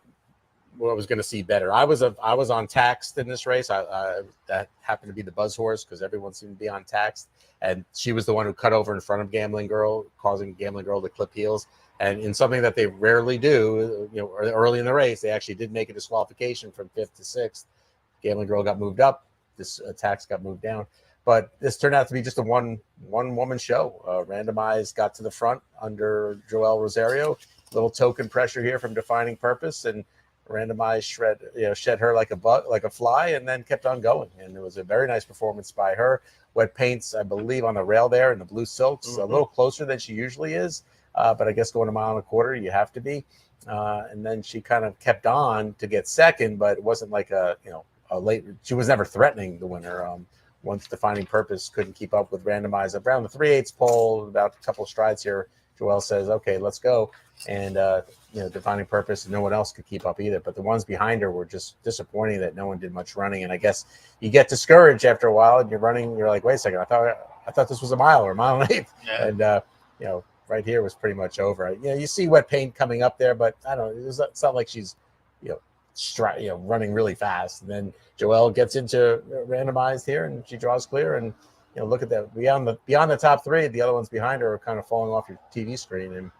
was going to see better. I was on Taxed in this race. That happened to be the buzz horse because everyone seemed to be on Taxed, and she was the one who cut over in front of Gambling Girl, causing Gambling Girl to clip heels. And in something that they rarely do, early in the race, they actually did make a disqualification from 5th to 6th. Gambling Girl got moved up. This Tax got moved down. But this turned out to be just a one woman show. Randomized got to the front under Joelle Rosario. Little token pressure here from Defining Purpose, and Randomized shed her like a fly, and then kept on going. And it was a very nice performance by her. Wet paints, I believe, on the rail there in the blue silks, a little closer than she usually is. But I guess going 1.25 miles, you have to be. And then she kind of kept on to get second, but it wasn't like a late. She was never threatening the winner. Once Defining Purpose couldn't keep up with Randomized around the 3/8 pole, about a couple of strides here, Joelle says, "Okay, let's go." And Defining Purpose, no one else could keep up either. But the ones behind her were just disappointing that no one did much running. And I guess you get discouraged after a while, and you're running. You're like, "Wait a second, I thought this was a mile or a mile and 1/8." Yeah. And right here was pretty much over. You see Wet Paint coming up there, but I don't know. It's not like she's running really fast. And then Joelle gets into Randomized here, and she draws clear. And look at that, beyond the top 3, the other ones behind her are kind of falling off your TV screen, and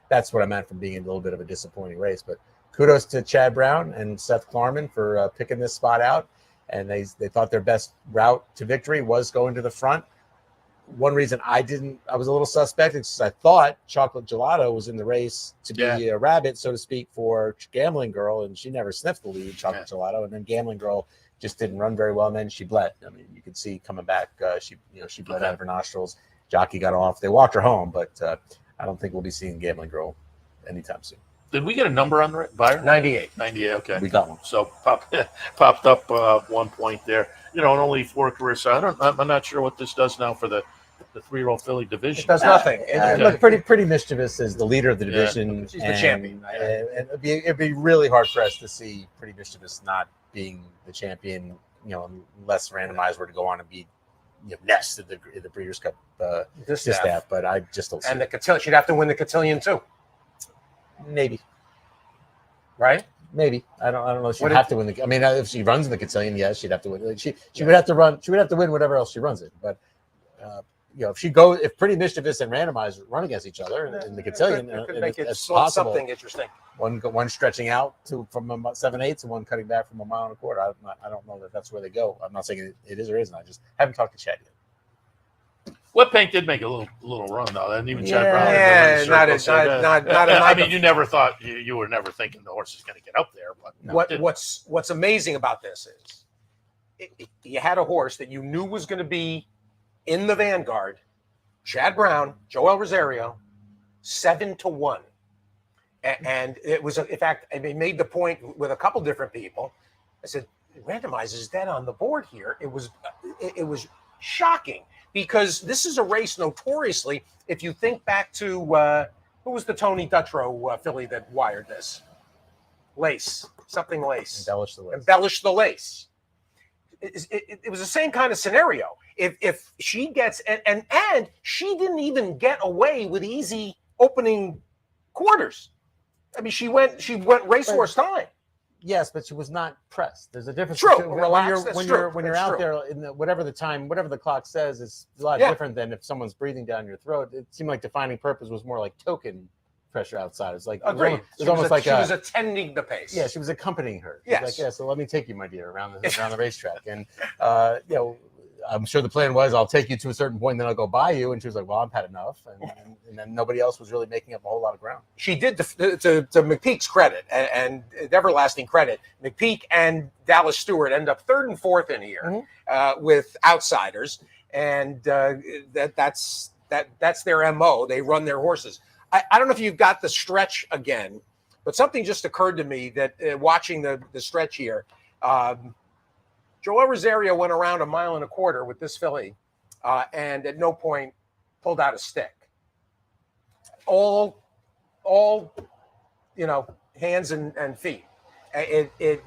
that's what I meant from being a little bit of a disappointing race. But kudos to Chad Brown and Seth Klarman for picking this spot out, and they thought their best route to victory was going to the front. One reason I was a little suspect is I thought Chocolate Gelato was in the race to be a rabbit, so to speak, for Gambling Girl, and she never sniffed the lead, Chocolate Gelato, and then Gambling Girl just didn't run very well, and then she bled. I mean, you could see coming back, she bled out of her nostrils. Jockey got off. They walked her home, but I don't think we'll be seeing Gambling Girl anytime soon. Did we get a number on the buyer? 98. 98, okay. We got one. So popped up 1 point there. And only 4 careers. So I'm not sure what this does now for the 3-year-old filly division. It does nothing. Look, pretty mischievous as the leader of the division. She's the champion. And it'd be really hard for us to see Pretty Mischievous not being the champion, unless Randomized were to go on and be next in the Breeders' Cup distaff. But I just don't see and the Cotillion, she'd have to win the Cotillion too. Maybe. Right? Maybe. I don't know. She'd have to win I mean, if she runs in the Cotillion, yes, she'd have to win. She would have to run. She would have to win whatever else she runs in. But if Pretty Mischievous and Randomized run against each other in the Cotillion, it could make it something interesting. One stretching out from 7/8 and one cutting back from 1.25 miles. I don't know that that's where they go. I'm not saying it is or isn't. I just haven't talked to Chad yet. Wet Paint did make a little run though, and even Chad Brown. Not. I mean, you never thought you were never thinking the horse is going to get up there. But what's amazing about this is you had a horse that you knew was going to be in the vanguard. Chad Brown, Joelle Rosario, 7-1, and it was in fact I made the point with a couple different people. I said, Randomized is dead on the board here. It was shocking. Because this is a race notoriously, if you think back to who was the Tony Dutrow filly that wired this? Lace. Embellish the Lace. It was the same kind of scenario. If she gets and she didn't even get away with easy opening quarters. I mean, she went racehorse time. Yes, but she was not pressed. There's a difference. True. When you're out there in whatever the clock says, it's a lot different than if someone's breathing down your throat. It seemed like Defining Purpose was more like token pressure outside. It's like agreed. She was attending the pace. Yeah, she was accompanying her. Yes. Like, so let me take you, my dear, around the racetrack. And I'm sure the plan was I'll take you to a certain point, then I'll go by you. And she was like, well, I've had enough. And then nobody else was really making up a whole lot of ground. She did, to McPeak's credit and everlasting credit, McPeak and Dallas Stewart end up 3rd and 4th in here with outsiders. And that's their MO. They run their horses. I don't know if you've got the stretch again, but something just occurred to me that watching the stretch here, Joelle Rosario went around 1.25 miles with this filly, and at no point pulled out a stick. All hands and feet.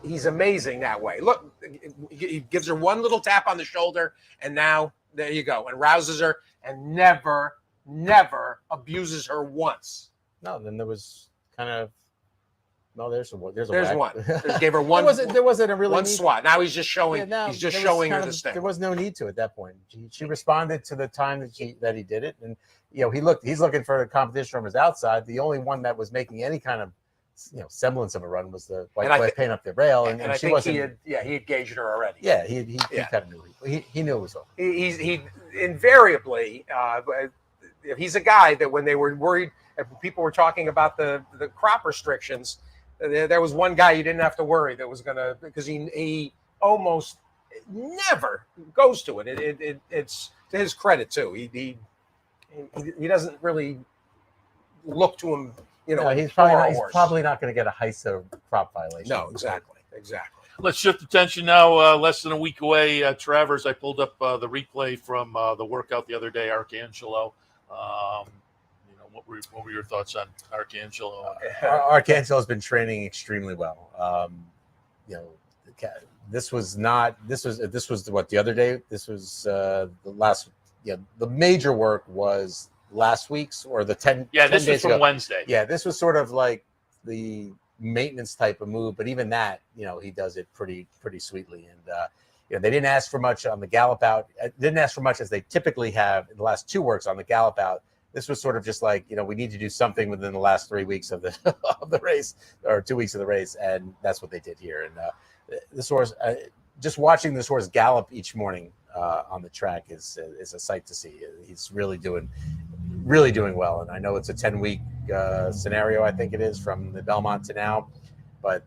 He's amazing that way. Look, he gives her one little tap on the shoulder, and now there you go, and rouses her, and never abuses her once. No, then there was kind of No, there's a There's whack. one. Just gave her one. There wasn't a really one need. swat. Now he's just showing. Yeah, no, he's just there was showing her kind the of- stick. There was no need to at that point. She responded to the time that he did it, and he's looking for a competition from his outside. The only one that was making any kind of semblance of a run was the white paint up the rail, and I she think wasn't. he had gauged her already. Yeah, he kind of knew. He knew it was over. He invariably, he's a guy that when they were worried, if people were talking about the crop restrictions, there was one guy you didn't have to worry that was going to, because he almost never goes to it. It's to his credit too. He doesn't really look to him. He's probably not going to get a HISA crop violation. No, exactly. Let's shift attention now. Less than a week away, Travers. I pulled up the replay from the workout the other day, Arcangelo. What were your thoughts on Arcangelo? Arcangelo has been training extremely well. This was what the other day. This was the last. The major work was last week's or the 10. Yeah, 10 this was days from ago. Wednesday. Yeah, this was sort of like the maintenance type of move, but even that, he does it pretty sweetly. And they didn't ask for much on the gallop out. Didn't ask for much as they typically have in the last two works on the gallop out. This was sort of just like, we need to do something within the last 3 weeks of the of the race, or 2 weeks of the race, and that's what they did here. And this horse, just watching this horse gallop each morning on the track is a sight to see. He's really doing well, and I know it's a 10-week scenario. I think it is from the Belmont to now, but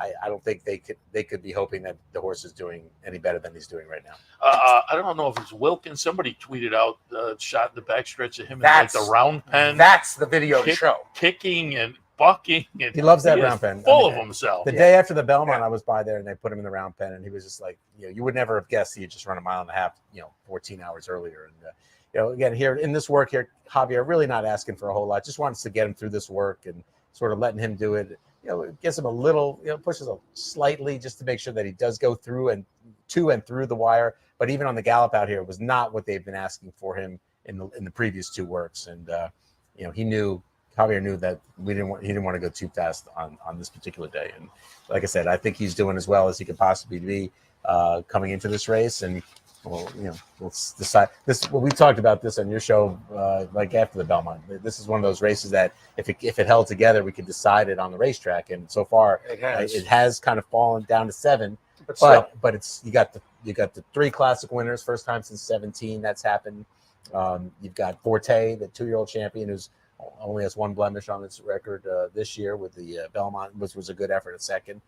I don't think they could be hoping that the horse is doing any better than he's doing right now. I don't know if it's Wilkins. Somebody tweeted out the shot in the backstretch of him in like the round pen. That's the video to show. Kicking and bucking. And he loves that round pen. Full of himself. The day after the Belmont, I was by there and they put him in the round pen, and he was just like, you would never have guessed he had just run a mile and a half, 14 hours earlier. And again, here in this work here, Javier really not asking for a whole lot. Just wants to get him through this work and sort of letting him do it. It gives him a little, pushes him slightly just to make sure that he does go through and through the wire. But even on the gallop out here, it was not what they've been asking for him in the previous two works. And Javier knew that he didn't want to go too fast on this particular day. And like I said, I think he's doing as well as he could possibly be coming into this race. And we'll decide this. Well, we talked about this on your show, like after the Belmont. This is one of those races that if it held together, we could decide it on the racetrack. And so far, it has kind of fallen down to 7. But it's you got the 3 classic winners, first time since 17. That's happened. You've got Forte, the 2-year-old champion, who's only has 1 blemish on its record this year with the Belmont, which was a good effort at second.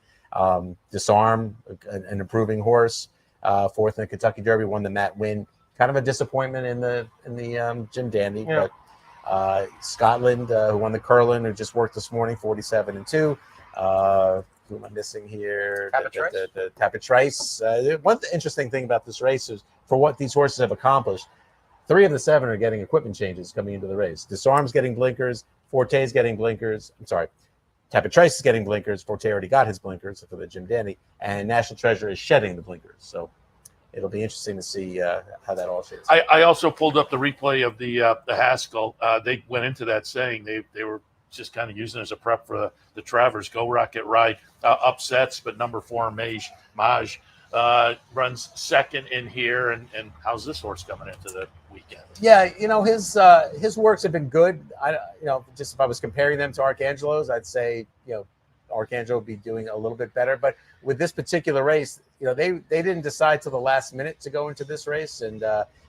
Disarm, an improving horse. 4th in the Kentucky Derby, won the Matt Winn. Kind of a disappointment in the Jim Dandy, but Scotland, who won the Curlin, who just worked this morning, 47-2. Who am I missing here? The Tapitrice. One interesting thing about this race is for what these horses have accomplished, 3 of the 7 are getting equipment changes coming into the race. Disarm's getting blinkers. Forte's getting blinkers. I'm sorry. Tapitrice is getting blinkers. Forte already got his blinkers for the Jim Dandy, and National Treasure is shedding the blinkers. So it'll be interesting to see how that all shapes. I also pulled up the replay of the Haskell. They went into that saying they were just kind of using it as a prep for the Travers Go Rocket Ride upsets, but number 4 Maj runs second in here. And how's this horse coming into the weekend? Yeah, his works have been good. Just if I was comparing them to Arcangelo's, I'd say Arcangelo would be doing a little bit better. But with this particular race, they didn't decide till the last minute to go into this race, and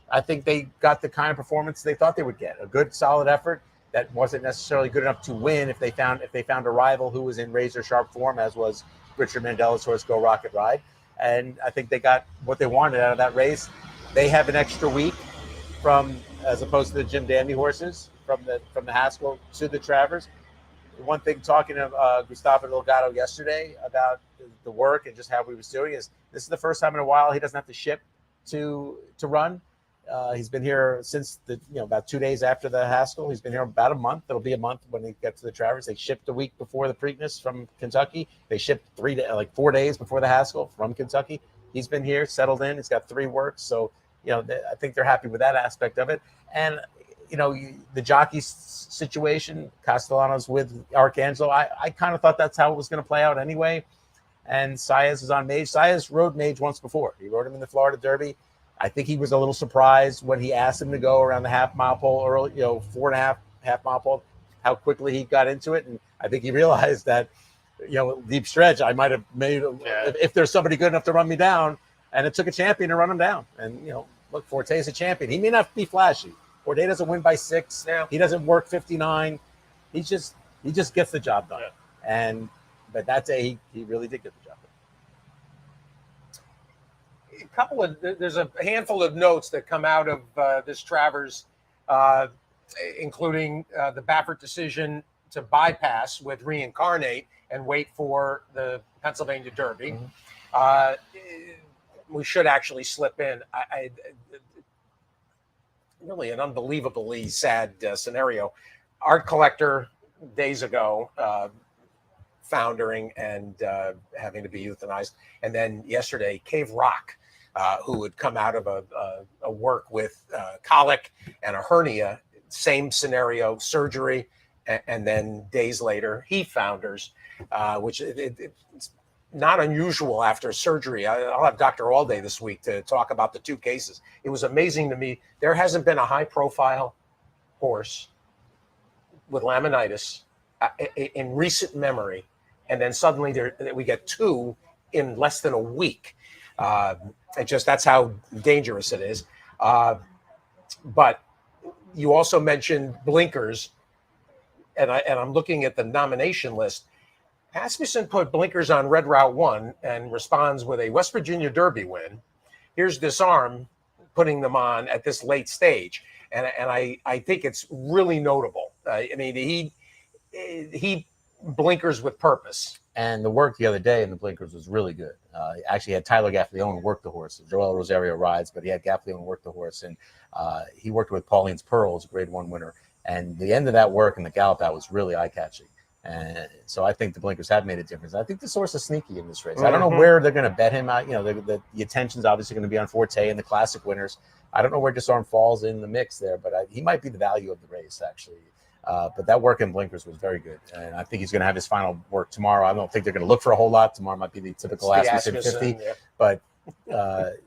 I think they got the kind of performance they thought they would get. A good, solid effort that wasn't necessarily good enough to win if they found a rival who was in razor sharp form, as was Richard Mandela's horse Go Rocket Ride. And I think they got what they wanted out of that race. They have an extra week as opposed to the Jim Dandy horses from the Haskell to the Travers. One thing, talking to Gustavo Delgado yesterday about the work and just how he was doing, is this is the first time in a while he doesn't have to ship to run. He's been here since about 2 days after the Haskell. He's been here about a month. It'll be a month when they get to the Travers. They shipped a week before the Preakness from Kentucky. They shipped 4 days before the Haskell from Kentucky. He's been here, settled in. He's got 3 works. So, I think they're happy with that aspect of it. And, the jockey situation, Castellanos with Arcangelo, I kind of thought that's how it was going to play out anyway. And Saez is on Mage. Saez rode Mage once before. He rode him in the Florida Derby. I think he was a little surprised when he asked him to go around the half-mile pole early, 4.5 half-mile pole, how quickly he got into it. And I think he realized that, deep stretch, I might have made, if there's somebody good enough to run me down, and it took a champion to run him down. And, look, Forte is a champion. He may not be flashy. Forte doesn't win by 6. Yeah. He doesn't work 59. He just gets the job done. Yeah. But that day, he really did get the job done. There's a handful of notes that come out of this Travers, including the Baffert decision to bypass with Reincarnate and wait for the Pennsylvania Derby. We should actually slip in. Really an unbelievably sad scenario. Art collector days ago, foundering and having to be euthanized. And then yesterday, Cave Rock, who had come out of a work with colic and a hernia, same scenario, surgery, and then days later, he founders, which it's not unusual after surgery. I'll have Dr. Allday this week to talk about the 2 cases. It was amazing to me. There hasn't been a high-profile horse with laminitis in recent memory, and then suddenly we get 2 in less than a week. That's how dangerous it is. But you also mentioned blinkers, and I'm looking at the nomination list. Asmussen put blinkers on Red Route 1 and responds with a West Virginia Derby win. Here's Disarm putting them on at this late stage. And I think it's really notable. He blinkers with purpose. And the work the other day in the blinkers was really good. He actually had Tyler Gaffleone work the horse. Joel Rosario rides, but he had Gaffleone work the horse. And he worked with Pauline's Pearls, Grade 1 winner. And the end of that work and the gallop out was really eye-catching. And so I think the blinkers have made a difference. I think this horse is sneaky in this race. I don't know where they're going to bet him out. The attention's obviously going to be on Forte and the classic winners. I don't know where Disarm falls in the mix there, but he might be the value of the race, actually. But that work in blinkers was very good. And I think he's going to have his final work tomorrow. I don't think they're going to look for a whole lot. Tomorrow might be the typical Asmussen 50. Yeah. But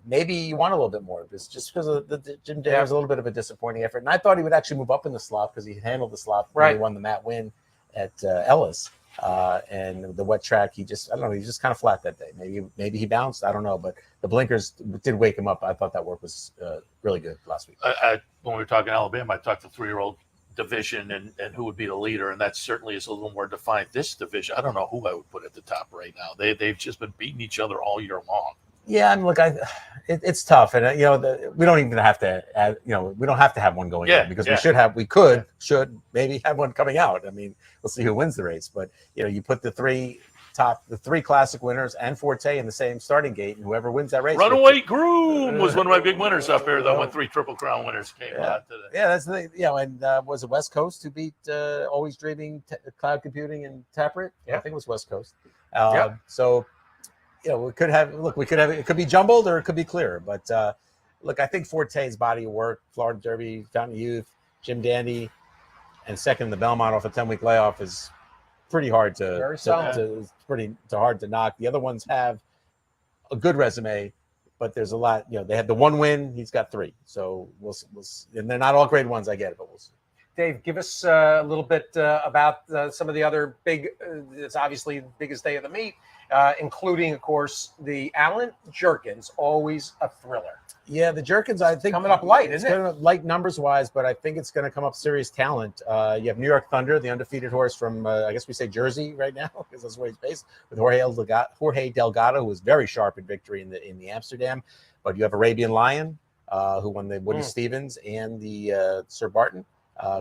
maybe you want a little bit more of this just because of the Jim Day was a little bit of a disappointing effort. And I thought he would actually move up in the slot because he handled the slot when he won the Matt win at Ellis. And the wet track, he just kind of flat that day. Maybe he bounced. I don't know. But the blinkers did wake him up. I thought that work was really good last week. When we were talking Alabama, I talked to 3-year-old division and who would be the leader, and that certainly is a little more defined. This division, I don't know who I would put at the top right now. They've just been beating each other all year long. Yeah, and look, it's tough, and we don't even have to add, we don't have to have one going in because we should maybe have one coming out. I mean, we'll see who wins the race, but you put the three classic winners and Forte in the same starting gate, and whoever wins that race. Runaway Groom was one of my big winners up here, though, when 3 Triple Crown winners came out today. Yeah, that's the thing. And was it West Coast who beat Always Dreaming, Cloud Computing, and Taproot? Yeah, I think it was West Coast. So. It could be jumbled or it could be clear. But look, I think Forte's body of work, Florida Derby, Fountain Youth, Jim Dandy, and second the Belmont off a 10-week layoff is pretty hard to hard to knock. The other ones have a good resume, but there's a lot. They had the 1 win. He's got 3. So we'll see. And they're not all grade 1s. I get it, but we'll see. Dave, give us a little bit about some of the other big. It's obviously the biggest day of the meet. Including, of course, the Allen Jerkins, always a thriller. Yeah, the Jerkins, I think coming up light, isn't it? Light numbers wise, but I think it's going to come up serious talent. You have New York Thunder, the undefeated horse from, I guess we say Jersey right now because that's where he's based, with Jorge Delgado, who was very sharp in victory in the Amsterdam. But you have Arabian Lion, who won the Woody Stevens and the Sir Barton,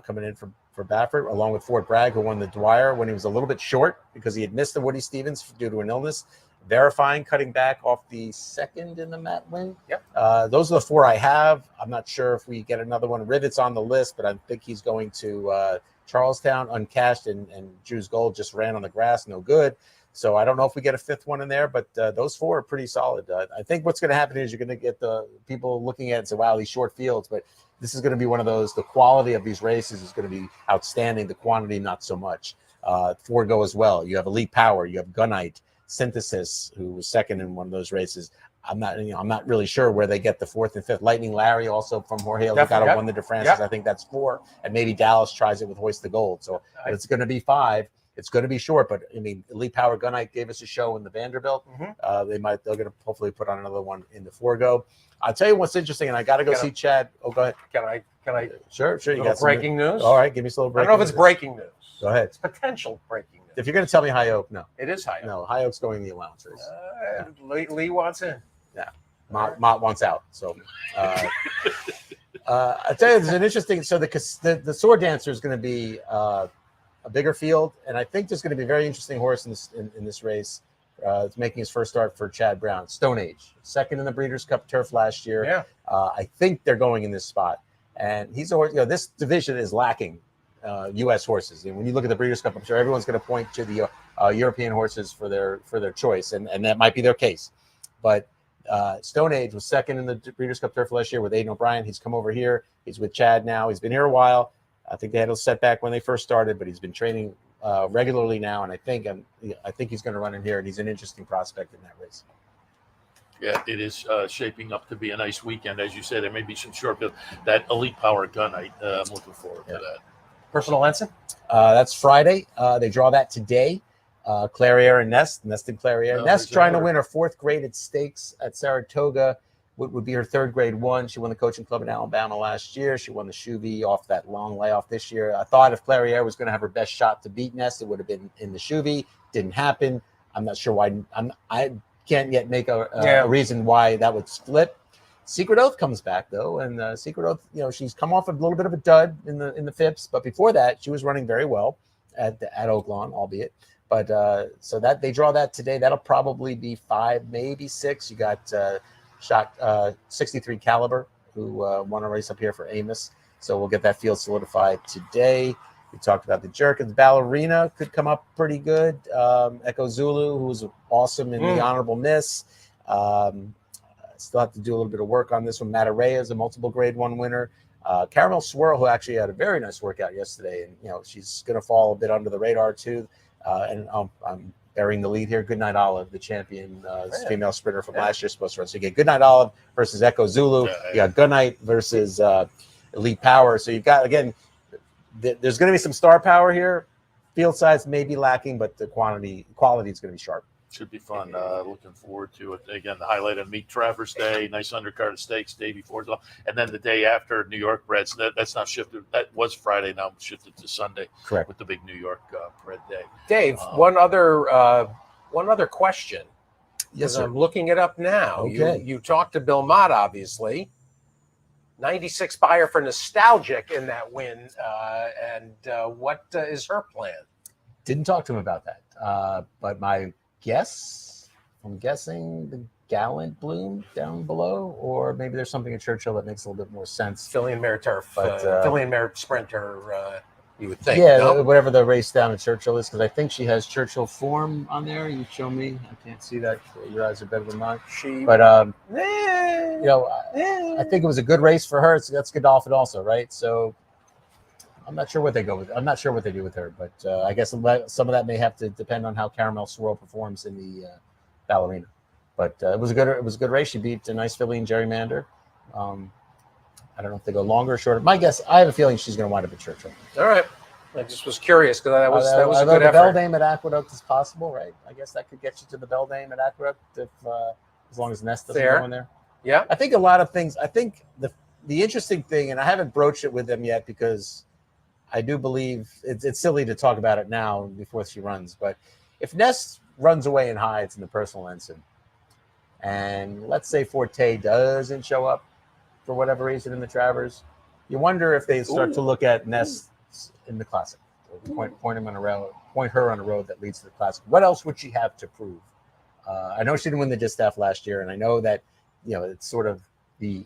coming in for Baffert, along with Fort Bragg, who won the Dwyer when he was a little bit short because he had missed the Woody Stevens due to an illness. Verifying, cutting back off the second in the Matt win. Yep. Those are the 4 I have. I'm not sure if we get another one. Rivet's on the list, but I think he's going to Charlestown uncashed, and Drew's Gold just ran on the grass, no good. So I don't know if we get a 5th one in there, but those 4 are pretty solid. I think what's going to happen is you're going to get the people looking at it and say, wow, these short fields, but this is going to be one of those. The quality of these races is going to be outstanding. The quantity, not so much. Forgo as well. You have Elite Power. You have Gunite, Synthesis, who was second in one of those races. I'm not really sure where they get the 4th and 5th. Lightning Larry, also from Jorge Lugano, won the de France. I think that's 4, and maybe Dallas tries it with Hoist the Gold. So it's going to be 5. It's going to be short, but I mean, Elite Power Gunite gave us a show in the Vanderbilt. They're going to hopefully put on another one in the Forgo. I'll tell you what's interesting, and I got to go see Chad. Oh, go ahead. Can I? Sure. You got breaking news? All right, give me a little breaking. I don't know if it's breaking news. Go ahead. It's potential breaking news. If you're going to tell me High Oak, no. It is High Oak. No, High Oak's going in the allowance race. Lee wants in. Yeah. Mott wants out. So I tell you, there's an interesting. So the sword dancer is going to be a bigger field, and I think there's going to be a very interesting horse in this race. It's making his first start for Chad Brown. Stone Age, second in the Breeders' Cup Turf last year. Yeah. I think they're going in this spot, and he's a horse. This division is lacking U.S. horses, and when you look at the Breeders' Cup, I'm sure everyone's going to point to the European horses for their choice, and that might be their case, but. Stone Age was second in the Breeders' Cup Turf last year with Aiden O'Brien. He's come over here. He's with Chad now. He's been here a while. I think they had a setback when they first started, but he's been training regularly now, and I think he's going to run in here, and he's an interesting prospect in that race. Yeah, it is shaping up to be a nice weekend. As you said, there may be some short build. That Elite Power Gunite, I'm looking forward to that. Personal ensign? That's Friday. They draw that today. Clairiere and Nest and Clairiere. Nest trying to win her 4th graded stakes at Saratoga. Would be her 3rd grade one. She won the coaching club in Alabama last year. She won the Shuvi off that long layoff this year. I thought if Clairiere was going to have her best shot to beat Nest, it would have been in the Shuvi. Didn't happen. I'm not sure why. I can't yet make a reason why that would split. Secret Oath comes back though, and Secret Oath, she's come off a little bit of a dud in the Phipps, but before that, she was running very well at Oaklawn, albeit. But so that they draw that today. That'll probably be 5, maybe 6. You got shot 63 Caliber, who won a race up here for Amos. So we'll get that field solidified today. We talked about the Jerkins. Ballerina could come up pretty good. Echo Zulu, who was awesome in the honorable miss. Still have to do a little bit of work on this one. Matarea is a multiple grade 1 winner. Caramel Swirl, who actually had a very nice workout yesterday, and she's going to fall a bit under the radar too. And I'm burying the lead here. Goodnight Olive, the champion female sprinter from last year, supposed to run. So you get Goodnight Olive versus Echo Zulu. You got Goodnight versus Elite Power. So you've got, again, there's going to be some star power here. Field size may be lacking, but the quality is going to be sharp. Should be fun. Looking forward to it. Again, the highlight of Meet Travers Day, nice undercard of stakes, day before as well. And then the day after, New York Breds. That's not shifted. That was Friday, now shifted to Sunday. Correct. With the big New York Bred Day. Dave, one other question. Yes, sir. I'm looking it up now. Okay. You talked to Bill Mott, obviously. 96 buyer for Nostalgic in that win. What is her plan? Didn't talk to him about that. But I'm guessing the Gallant Bloom down below, or maybe there's something at Churchill that makes a little bit more sense. Filly and Mare Turf, but Filly and Mare Sprinter, you would think. Yeah, no? whatever the race down at Churchill is, because I think she has Churchill form on there. You show me. I can't see that. Your eyes are better than mine. I think it was a good race for her. That's Godolphin also, right? So I'm not sure what they go with. I'm not sure what they do with her, but I guess some of that may have to depend on how Caramel Swirl performs in the Ballerina. But it was a good race. She beat a nice filly in Gerrymander. I don't know if they go longer or shorter. My guess, I have a feeling she's going to wind up at Churchill. All right. I just was curious because that was a good the effort. Beldame at Aqueduct is possible, right? I guess that could get you to the Beldame at Aqueduct if as long as Nest doesn't go in there. Yeah. I think a lot of things. I think the interesting thing, and I haven't broached it with them yet because I do believe it's silly to talk about it now before she runs. But if Nest runs away and hides in the personal ensign, and let's say Forte doesn't show up for whatever reason in the Travers, you wonder if they start to look at Nest in the Classic. Point her on a road that leads to the Classic. What else would she have to prove? I know she didn't win the distaff last year, and I know that it's sort of the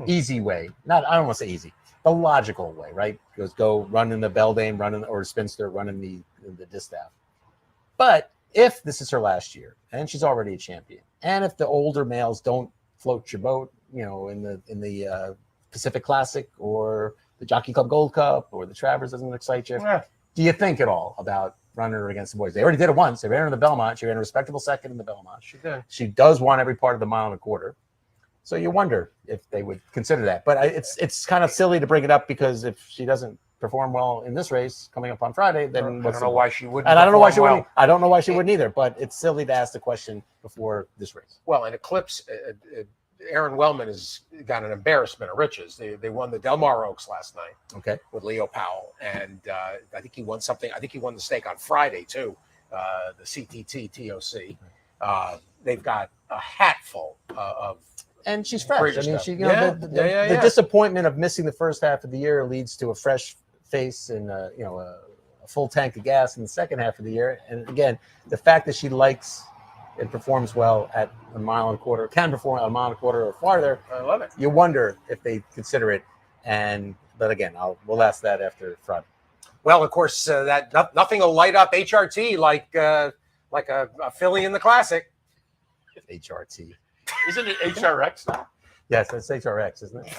easy way. I don't want to say easy, the logical way, right? Go run in the Beldame, or Spinster, run in the distaff. But if this is her last year and she's already a champion, and if the older males don't float your boat, in the Pacific Classic or the Jockey Club Gold Cup or the Travers doesn't excite you? Yeah. Do you think at all about running her against the boys? They already did it once. They ran her in the Belmont. She ran a respectable second in the Belmont. She did. She does want every part of the 1.25 miles. So you wonder if they would consider that. But it's kind of silly to bring it up because if she doesn't perform well in this race coming up on Friday, then I don't know why she wouldn't. And I don't know why she perform wouldn't. I don't know why she wouldn't either. But it's silly to ask the question before this race. Well, in Eclipse, Aaron Wellman has got an embarrassment of riches. They won the Del Mar Oaks last night. Okay. With Leo Powell, and I think he won something. I think he won the stake on Friday too. The CTT TOC. They've got a hatful of. And she's fresh. I mean, she, the yeah. disappointment of missing the first half of the year leads to a fresh face and a full tank of gas in the second half of the year. And again, the fact that she likes and performs well at 1.25 miles, can perform at 1.25 miles or farther. I love it. You wonder if they consider it. But again, we'll ask that after Friday. Well, of course, that nothing will light up HRT like a filly in the Classic. HRT. Isn't it HRX now? Yes, that's HRX, isn't it?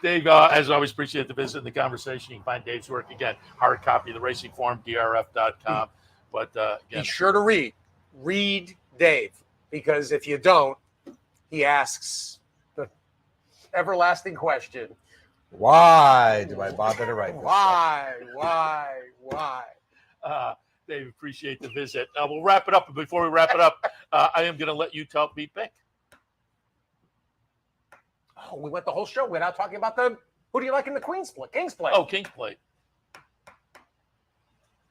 Dave, as always, appreciate the visit and the conversation. You can find Dave's work again, hard copy of the Racing Form, drf.com. But again, be sure to read Dave, because if you don't, he asks the everlasting question: why do I bother to write this? Why? Dave, appreciate the visit. We'll wrap it up. Before we wrap it up, I am going to let you talk beat pick. Oh, we went the whole show without talking about who do you like in the King's Plate? Oh, King's Plate.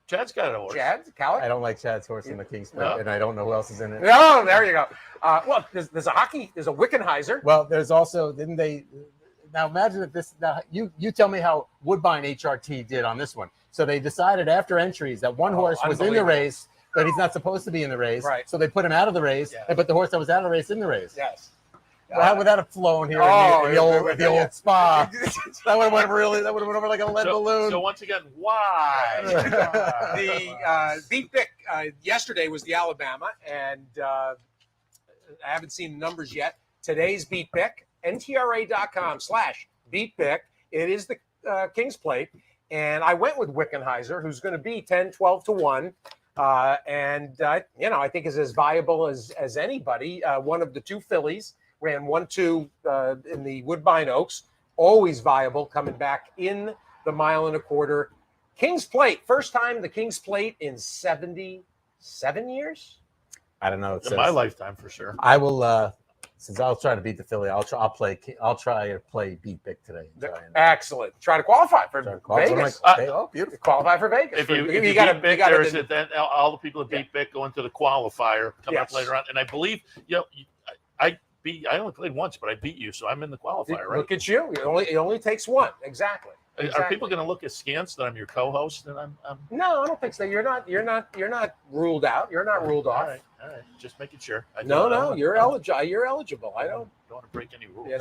Chad's got a horse. Chad? Cowlick? I don't like Chad's horse in the King's Plate, and I don't know who else is in it. No, there you go. Well, there's a Wickenheiser. Well, there's also, didn't they? Now imagine if this. Now you tell me how Woodbine HRT did on this one. So they decided after entries that one horse was in the race, but he's not supposed to be in the race. Right. So they put him out of the race, and put the horse that was out of the race in the race. Yes. Well, how would that have flown here in the old spa? That would have went over like a lead balloon. So once again, why? The beat pick yesterday was the Alabama, and I haven't seen the numbers yet. Today's beat pick, ntra.com/beat pick. It is the King's Plate. And I went with Wickenheiser, who's going to be 10, 12 to 1. I think is as viable as anybody. One of the two fillies ran 1-2 in the Woodbine Oaks. Always viable coming back in the 1.25 miles. King's Plate. First time the King's Plate in 77 years? I don't know. In my lifetime, for sure. I will, since I'll try to beat the filly, I'll try to play beat pick today. Excellent. Try to qualify for Vegas. Beautiful. Qualify for Vegas. If you got to pick, then all the people that beat pick go into the qualifier coming up later on. And I believe I only played once, but I beat you, so I'm in the qualifier, right? Look at you. It only takes one. Exactly. Are people going to look askance that I'm your co-host? And I'm No, I don't think so. You're not ruled out. You're not ruled off. All right. Just making sure. You're eligible. You're eligible. I don't want to break any rules.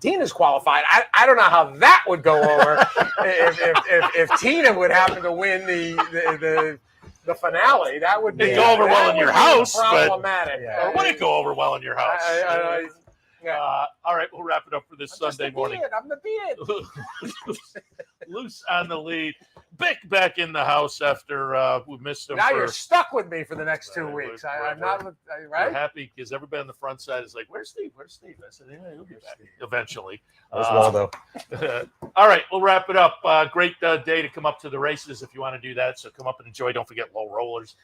Tina's qualified. I don't know how that would go over if Tina would happen to win the finale. That would be go over well in your house, problematic. Or would it go over well in your house? All right, we'll wrap it up for this Sunday morning. I'm the beard. Loose on the lead. Bick back in the house after we missed him. Now you're stuck with me for the next 2 weeks. I'm not right. We're happy because everybody on the front side is like, "Where's Steve? Where's Steve?" I said, "Yeah, he'll be back eventually." There's Waldo. All right, we'll wrap it up. Great day to come up to the races if you want to do that. So come up and enjoy. Don't forget Low Rollers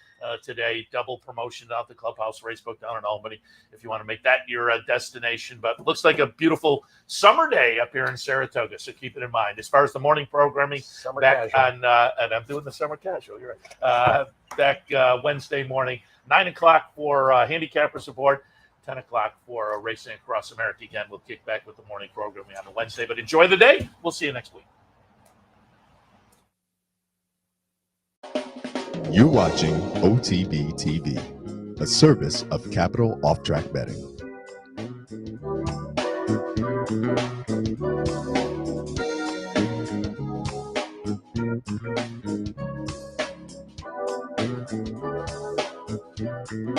today. Double promotion out the Clubhouse Racebook down in Albany if you want to make that your destination. But it looks like a beautiful summer day up here in Saratoga. So keep it in mind. As far as the morning programming, back on and I'm doing the summer casual. You're right. Back Wednesday morning, 9 o'clock for handicappers aboard. 10 o'clock for Racing Across America. Again, we'll kick back with the morning programming on a Wednesday. But enjoy the day. We'll see you next week. You're watching OTB TV, a service of Capital Off Track Betting.